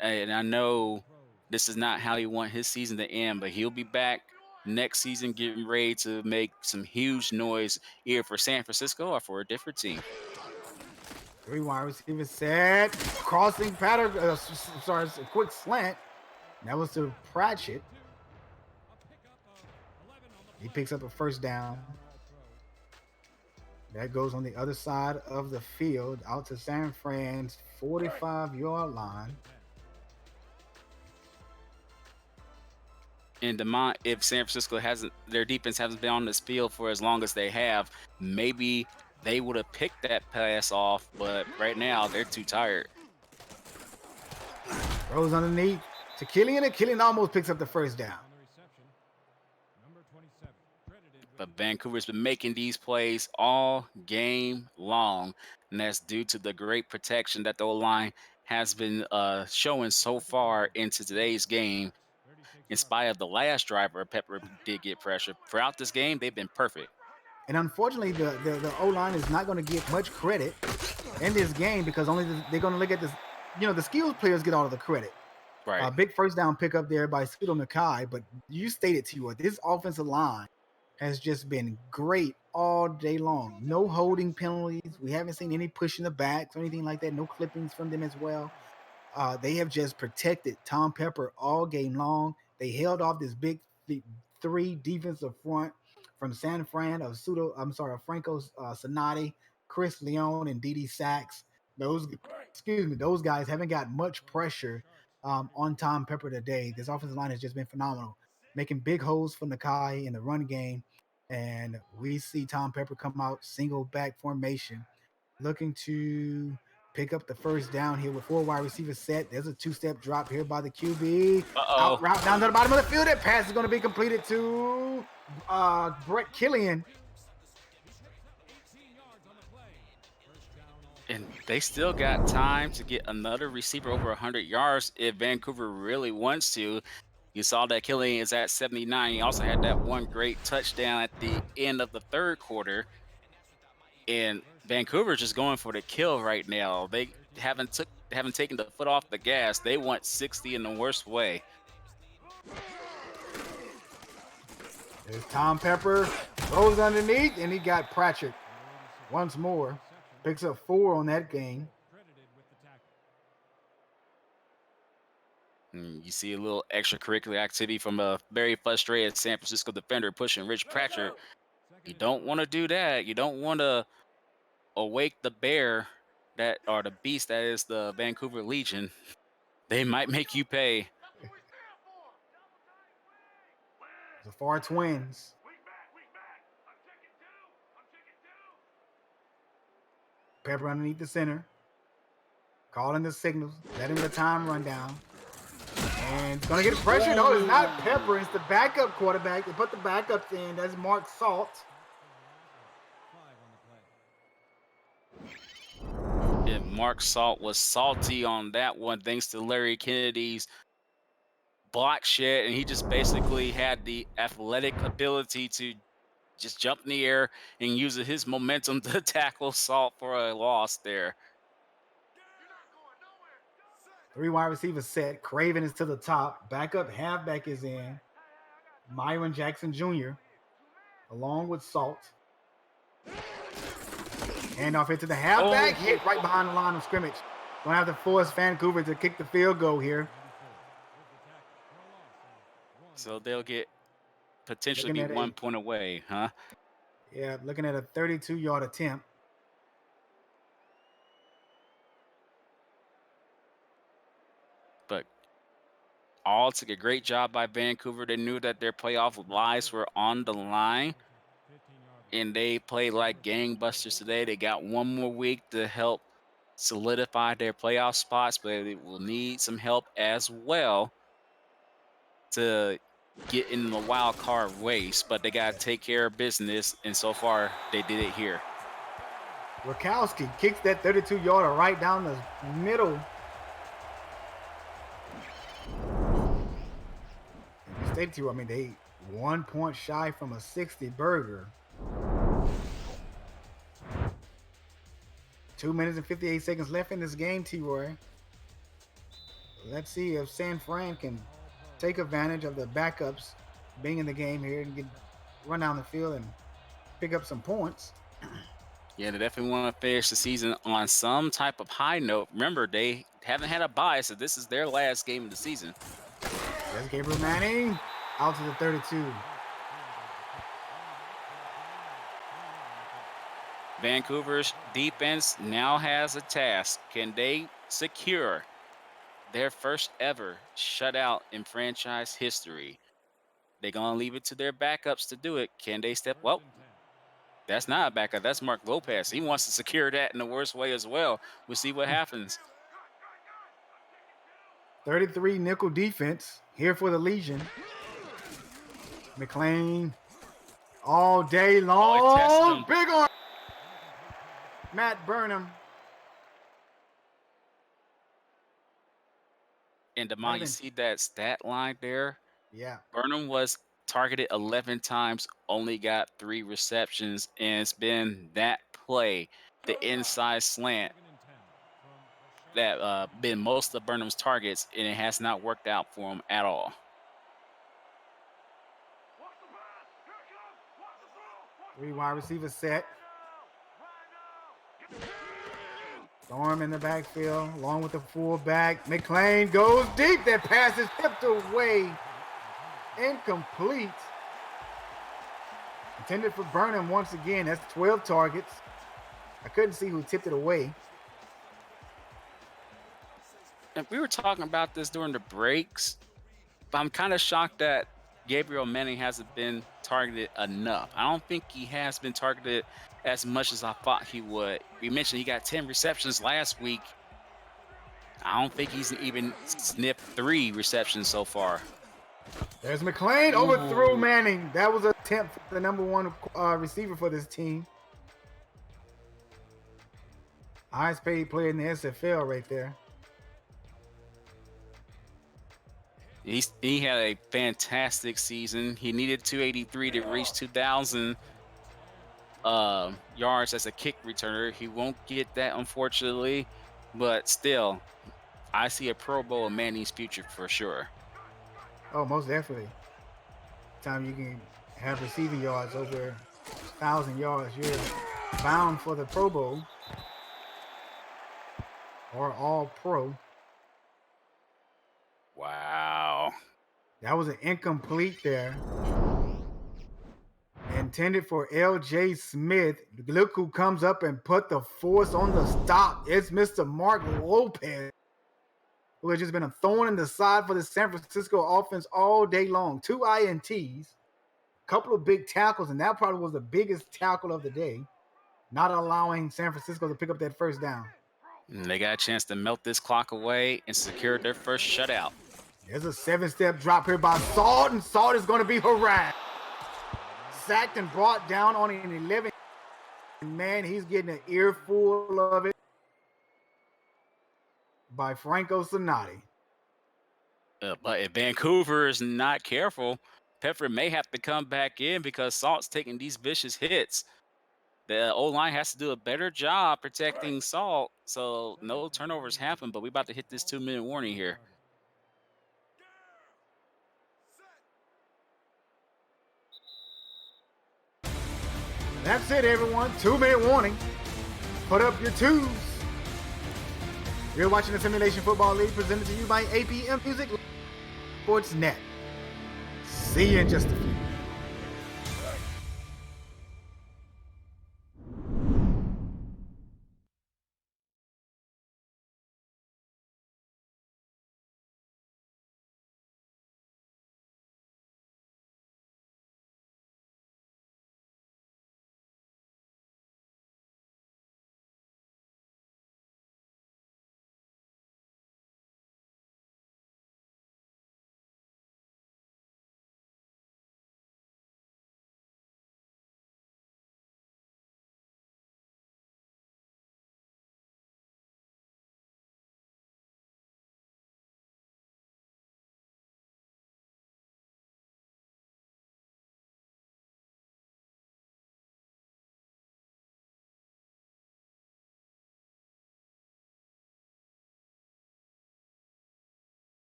And I know this is not how he want his season to end, but he'll be back next season getting ready to make some huge noise either for San Francisco or for a different team. 3 wide receivers set. Crossing pattern. Sorry, it's a quick slant. That was to Pratchett. He picks up a first down. That goes on the other side of the field out to San Fran's 45-yard line. And Demont, if San Francisco their defense hasn't been on this field for as long as they have, maybe they would have picked that pass off, but right now they're too tired. Throws underneath to Killian, and Killian almost picks up the first down. But Vancouver's been making these plays all game long, and that's due to the great protection that the O-line has been showing so far into today's game. In spite of the last driver, Pepper did get pressure. Throughout this game, they've been perfect. And unfortunately, the O-line is not going to get much credit in this game because they're going to look at this. The skills players get all of the credit. Right. Big first down pickup there by Scudo Nakai, but you stated to you, this offensive line has just been great all day long. No holding penalties. We haven't seen any pushing the backs or anything like that. No clippings from them as well. They have just protected Tom Pepper all game long. They held off this big 3 defensive front from San Fran of Franco Sonati, Chris Leone, and Dede Sachs. Those guys haven't got much pressure on Tom Pepper today. This offensive line has just been phenomenal, making big holes for Nakai in the run game. And we see Tom Pepper come out single back formation, looking to pick up the first down here with 4 wide receivers set. There's a 2-step drop here by the QB. Out route down to the bottom of the field. That pass is going to be completed to Brett Killian. And they still got time to get another receiver over 100 yards if Vancouver really wants to. You saw that Killian is at 79. He also had that one great touchdown at the end of the third quarter. And Vancouver's just going for the kill right now. They haven't taken the foot off the gas. They want 60 in the worst way. There's Tom Pepper. Goes underneath, and he got Pratchett once more. Picks up 4 on that game. You see a little extracurricular activity from a very frustrated San Francisco defender pushing Rich Pratchett. You don't want to do that. You don't want to awake the bear that or the beast that is the Vancouver Legion. They might make you pay. The Far Twins. Pepper underneath the center. Calling the signals. Letting the time run down. And it's going to get pressure. No, it's not Pepper. It's the backup quarterback. They put the backups in. That's Mark Salt. And Mark Salt was salty on that one thanks to Larry Kennedy's block shed. And he just basically had the athletic ability to just jump in the air and use his momentum to tackle Salt for a loss there. 3 wide receivers set. Craven is to the top. Backup halfback is in. Myron Jackson Jr. along with Salt. Handoff into the halfback. Hit right behind the line of scrimmage. Gonna have to force Vancouver to kick the field goal here. So they'll get potentially be 1 point away, huh? Yeah, looking at a 32-yard attempt. But all took a great job by Vancouver. They knew that their playoff lives were on the line. And they played like gangbusters today. They got 1 more week to help solidify their playoff spots, but they will need some help as well to get in the wild card race. But they got to take care of business, and so far they did it here. Rakowski kicks that 32-yarder right down the middle. Stated to you, I mean, they 1 point shy from a 60 burger. 2 minutes and 58 seconds left in this game, T-Roy. Let's see if San Fran can take advantage of the backups being in the game here and run down the field and pick up some points. Yeah, they definitely want to finish the season on some type of high note. Remember, they haven't had a bye, so this is their last game of the season. There's Gabriel Manning out to the 32. Vancouver's defense now has a task. Can they secure their first ever shutout in franchise history? They're going to leave it to their backups to do it. Can they step? Well, that's not a backup. That's Mark Lopez. He wants to secure that in the worst way as well. We'll see what happens. 33 nickel defense here for the Legion. McLean all day long. Big arm. Matt Burnham. And DeMond, you see that stat line there? Yeah. Burnham was targeted 11 times, only got 3 receptions, and it's been that play, the inside slant, that been most of Burnham's targets, and it has not worked out for him at all. Three wide receivers set. Storm in the backfield, along with the fullback. McLean goes deep. That pass is tipped away. Incomplete. Intended for Burnham once again. That's 12 targets. I couldn't see who tipped it away. And we were talking about this during the breaks, but I'm kind of shocked that Gabriel Manning hasn't been targeted enough. I don't think he has been targeted as much as I thought he would. We mentioned he got 10 receptions last week. I don't think he's even sniffed 3 receptions so far. There's McLean, overthrew Manning. That was an attempt for the number 1 receiver for this team. Highest paid player in the SFL right there. He had a fantastic season. He needed 283 to reach 2,000 yards as a kick returner. He won't get that, unfortunately, but still, I see a Pro Bowl in Manning's future for sure. Oh, most definitely. Time you can have receiving yards over 1,000 yards. You're bound for the Pro Bowl or All Pro. Wow. That was an incomplete there. Intended for L.J. Smith. Look who comes up and put the force on the stop. It's Mr. Mark Lopez, who has just been a thorn in the side for the San Francisco offense all day long. 2 INTs, a couple of big tackles, and that probably was the biggest tackle of the day, not allowing San Francisco to pick up that first down. And they got a chance to melt this clock away and secure their first shutout. There's a 7-step drop here by Salt, and Salt is going to be harassed. Sacked and brought down on an 11. And man, he's getting an earful of it by Franco Sonati. But if Vancouver is not careful, Pepper may have to come back in because Salt's taking these vicious hits. The O-line has to do a better job protecting Salt, so no turnovers happen, but we're about to hit this 2-minute warning here. That's it, everyone. 2-minute warning. Put up your twos. You're watching the Simulation Football League presented to you by APM Music Sports Net. See you in just a few.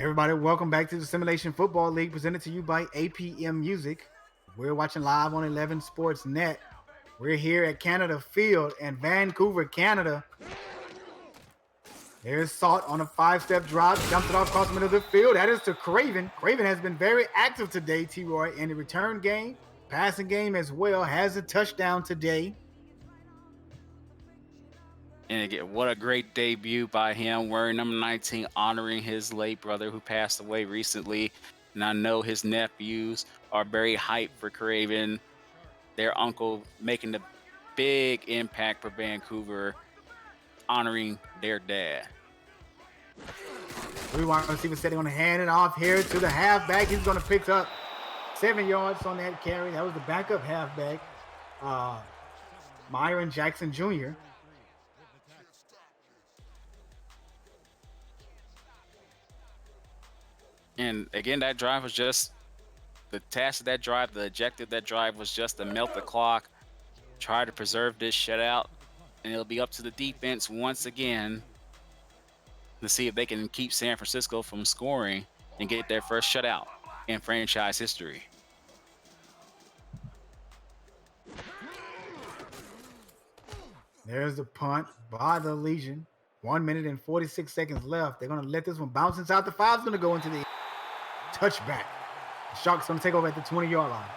Everybody, welcome back to the Simulation Football League presented to you by APM Music. We're watching live on 11 Sports Net. We're here at Canada Field in Vancouver, Canada. There's Salt on a 5-step drop, jumps it off across the middle of the field. That is to Craven. Craven has been very active today, T-Roy, in the return game, passing game as well. Has a touchdown today. And again, what a great debut by him, wearing number 19, honoring his late brother who passed away recently. And I know his nephews are very hyped for Craven, their uncle, making the big impact for Vancouver, honoring their dad. We want to see what's setting on the hand and off here to the halfback. He's going to pick up 7 yards on that carry. That was the backup halfback, Myron Jackson Jr. And again, that drive was just the task of that drive, the objective of that drive was just to melt the clock, try to preserve this shutout, and it'll be up to the defense once again to see if they can keep San Francisco from scoring and get their first shutout in franchise history. There's the punt by the Legion. 1 minute and 46 seconds left. They're going to let this one bounce inside the 5. It's going to go into the touchback. The Sharks going to take over at the 20-yard line.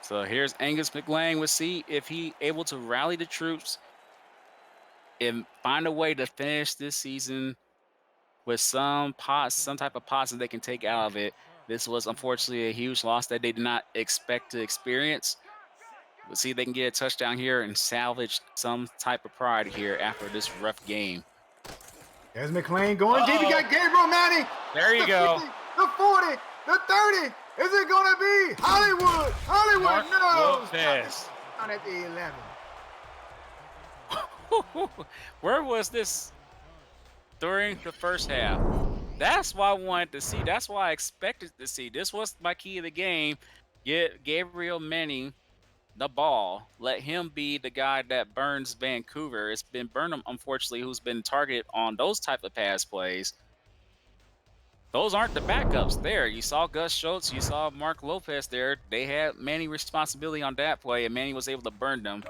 So here's Angus McLean. We'll see if he able to rally the troops and find a way to finish this season with some type of positive they can take out of it. This was unfortunately a huge loss that they did not expect to experience. We'll see if they can get a touchdown here and salvage some type of pride here after this rough game. There's McLean going deep. He got Gabriel Manning. There you go. 50, the 40, the 30. Is it going to be Hollywood? Hollywood, no. Lopez. Down at the 11. Where was this during the first half? That's what I wanted to see. That's what I expected to see. This was my key of the game. Get Gabriel Manning the ball. Let him be the guy that burns Vancouver. It's been Burnham, unfortunately, who's been targeted on those type of pass plays. Those aren't the backups there. You saw Gus Schultz, you saw Mark Lopez there. They had Manny responsibility on that play, and Manny was able to burn them.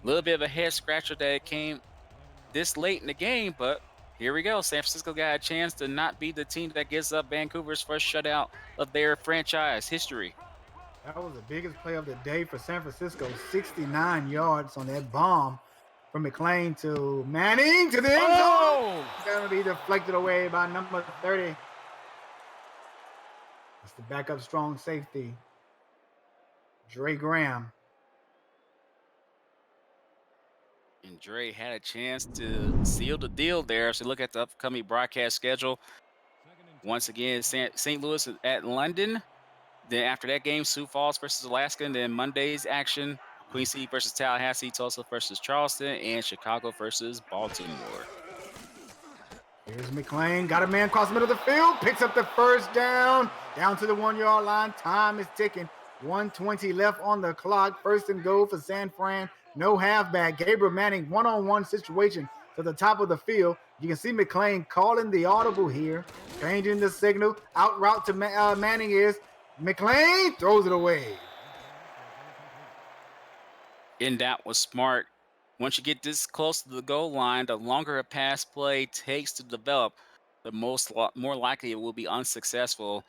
A little bit of a head scratcher that came this late in the game, but here we go. San Francisco got a chance to not be the team that gives up Vancouver's first shutout of their franchise history. That was the biggest play of the day for San Francisco. 69 yards on that bomb from McLean to Manning to the end zone. It's going to be deflected away by number 30. That's the backup strong safety, Dre Graham. And Dre had a chance to seal the deal there. So look at the upcoming broadcast schedule. Once again, St. Louis at London. Then after that game, Sioux Falls versus Alaska. And then Monday's action, Queen City versus Tallahassee, Tulsa versus Charleston, and Chicago versus Baltimore. Here's McLean, got a man across the middle of the field, picks up the first down to the 1 yard line. Time is ticking. 1:20 left on the clock. First and goal for San Fran. No halfback. Gabriel Manning, one-on-one situation to the top of the field. You can see McLean calling the audible here, changing the signal. Out route to Manning is McLean, throws it away. And that was smart. Once you get this close to the goal line, the longer a pass play takes to develop, the more likely it will be unsuccessful.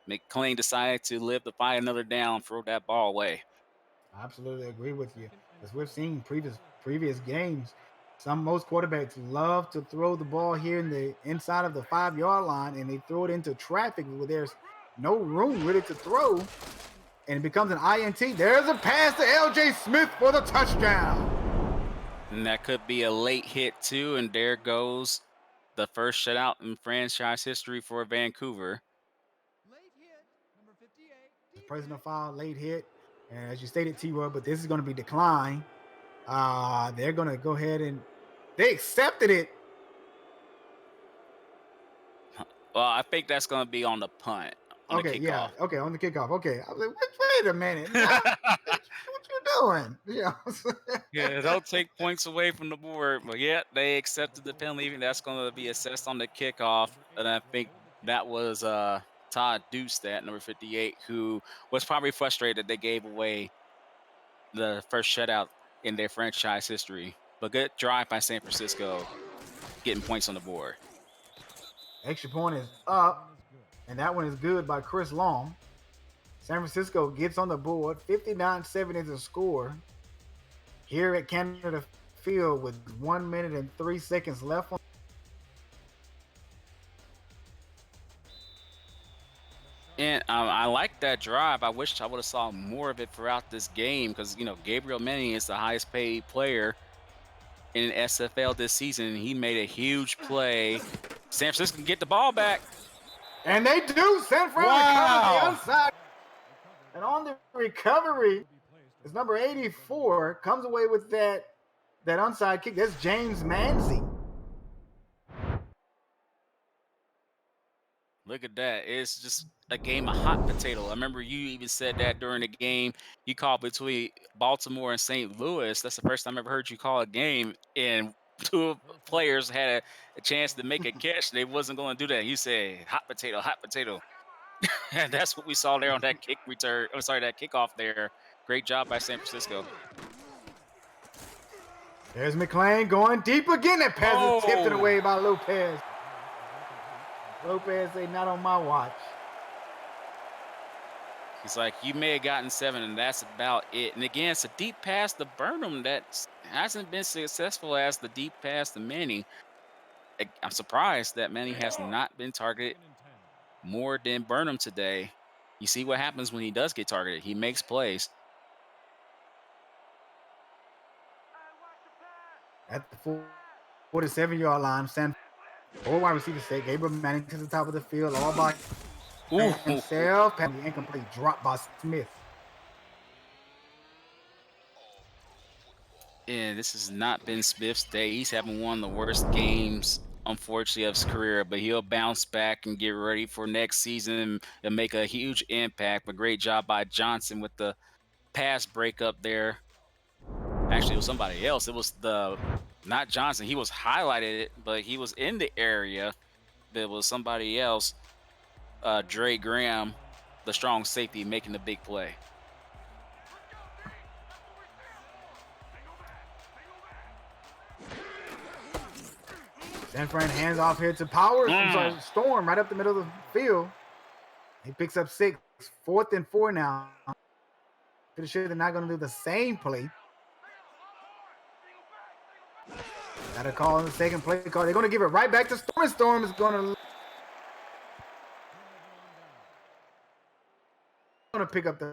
McLean decided to live to fight another down, throw that ball away. I absolutely agree with you. As we've seen previous games, most quarterbacks love to throw the ball here in the inside of the 5 yard line, and they throw it into traffic where there's no room really to throw, and it becomes an INT. There's a pass to LJ Smith for the touchdown. And that could be a late hit too, and there goes the first shutout in franchise history for Vancouver. Late hit, number 58. Personal foul, late hit, and as you stated, T-Roy, but this is going to be declined. They're going to go ahead and they accepted it. Well, I think that's going to be on the punt. On the kickoff. Okay, on the kickoff. Okay, I was like, wait a minute, what you doing? Yeah, they'll take points away from the board, but yeah, they accepted the penalty. Even that's going to be assessed on the kickoff, and I think that was Todd Deuce, number 58, who was probably frustrated that they gave away the first shutout in their franchise history. But good drive by San Francisco, getting points on the board. Extra point is up, and that one is good by Chris Long. San Francisco gets on the board. 59-7 is the score here at Canada Field with 1 minute and 3 seconds left. And I like that drive. I wish I would have saw more of it throughout this game because, Gabriel Manning is the highest paid player in SFL this season. And he made a huge play. San Francisco can get the ball back. And they do. San Fran recovers the onside. And on the recovery is number 84. Comes away with that onside kick. That's James Manzi. Look at that. It's just a game of hot potato. I remember you even said that during the game you called between Baltimore and St. Louis. That's the first time I ever heard you call a game. And two players had a chance to make a catch. They wasn't going to do that. You said hot potato, hot potato. And that's what we saw there on that kick return. I'm sorry, that kickoff there. Great job by San Francisco. There's McLean going deep again. That pass is tipped it away by Lopez. Lopez say, not on my watch. He's like, you may have gotten 7, and that's about it. And again, it's a deep pass to Burnham that hasn't been successful as the deep pass to Manny. I'm surprised that Manny has not been targeted more than Burnham today. You see what happens when he does get targeted. He makes plays. At the 47-yard line, four wide receivers say Gabriel Manning to the top of the field, all by himself. And the incomplete drop by Smith. And this has not been Smith's day. He's having one of the worst games, unfortunately, of his career. But he'll bounce back and get ready for next season and make a huge impact. But great job by Johnson with the pass breakup there. Actually, it was somebody else. It was not Johnson. He was highlighted, but he was in the area. There was somebody else, Dre Graham, the strong safety, making the big play. San Fran hands off here to Powers. I'm sorry, Storm right up the middle of the field. He picks up 6. 4th and 4 now. Pretty sure they're not going to do the same play. Got a call in the second play call. They're going to give it right back to Storm. Storm is going to pick up the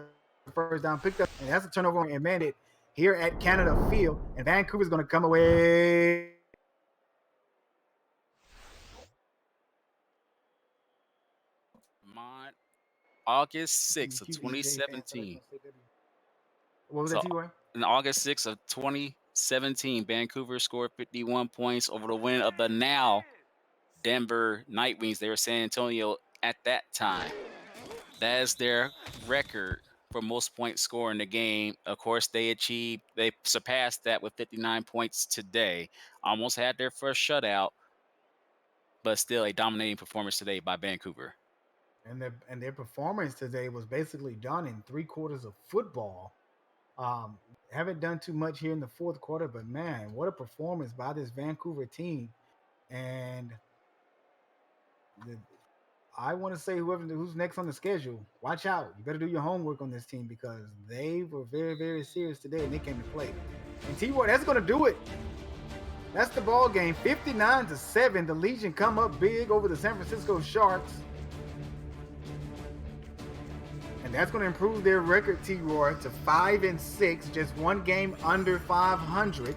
first down. Picked up, and that's a turnover and mandate here at Canada Field. And Vancouver's going to come away. August 6th of 2017. What was that, T-Roy? In August 6th of 2017, Vancouver scored 51 points over the win of the now Denver Nightwings. They were San Antonio at that time. That is their record for most points scored in the game. Of course, they surpassed that with 59 points today. Almost had their first shutout, but still a dominating performance today by Vancouver. And their performance today was basically done in 3 quarters of football. Haven't done too much here in the 4th quarter, but man, what a performance by this Vancouver team. And I want to say who's next on the schedule, watch out. You better do your homework on this team because they were very, very serious today and they came to play. And T-Roy, that's going to do it. That's the ball game. 59-7. The Legion come up big over the San Francisco Sharks. And that's going to improve their record, T-Roy, to 5-6, just 1 game under 500.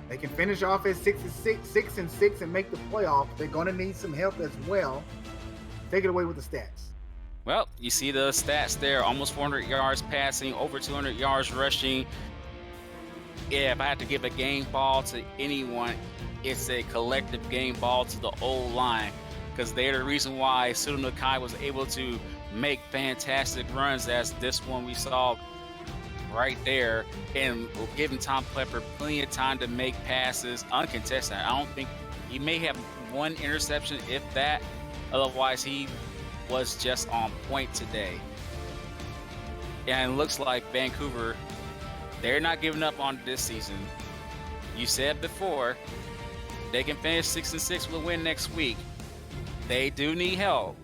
They can finish off at 6-6 and make the playoffs. They're going to need some help as well. Take it away with the stats. Well, you see the stats there. Almost 400 yards passing, over 200 yards rushing. Yeah, if I had to give a game ball to anyone, it's a collective game ball to the O-line because they're the reason why Sudo Nakai was able to make fantastic runs as this one we saw right there, and giving Tom Pepper plenty of time to make passes uncontested. I don't think he may have 1 interception, if that. Otherwise, he was just on point today. And it looks like Vancouver, they're not giving up on this season. You said before, they can finish 6-6 with a win next week. They do need help.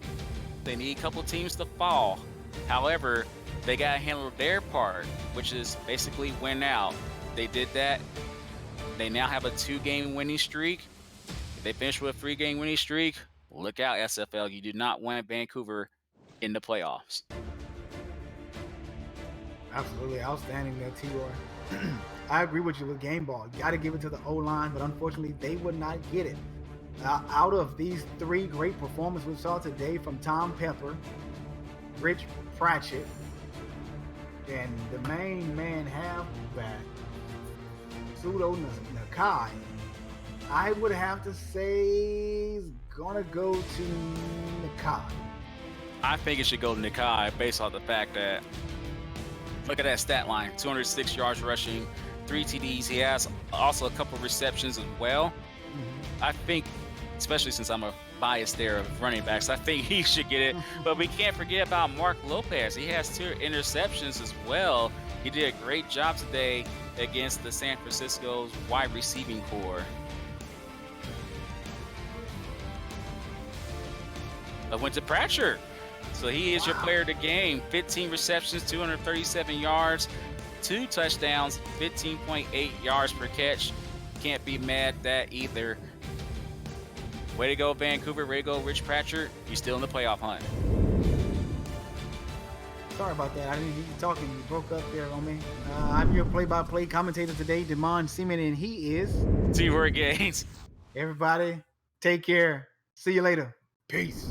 They need a couple teams to fall. However, they got to handle their part, which is basically win out. They did that. They now have a 2-game winning streak. If they finish with a 3-game winning streak, look out, SFL. You do not want Vancouver in the playoffs. Absolutely outstanding there, T-Roy. I agree with you with game ball. You got to give it to the O-line, but unfortunately, they would not get it. Out of these 3 great performances we saw today from Tom Pepper, Rich Pratchett, and the main man halfback, Sudo Nakai, I would have to say he's going to go to Nakai. I think it should go to Nakai based on the fact that, look at that stat line, 206 yards rushing, 3 TDs. He has also a couple receptions as well. I think, especially since I'm a bias there of running backs, I think he should get it. But we can't forget about Mark Lopez. He has 2 interceptions as well. He did a great job today against the San Francisco's wide receiving core. I went to Pratchett. So he is your player of the game. 15 receptions, 237 yards, 2 touchdowns, 15.8 yards per catch. Can't be mad at that either. Way to go, Vancouver. Way to go, Rich Pratchett. You're still in the playoff hunt. Sorry about that. I didn't hear you talking. You broke up there on me. I'm your play-by-play commentator today, Demond Seaman, and he is T-Roy Gaines. Everybody, take care. See you later. Peace.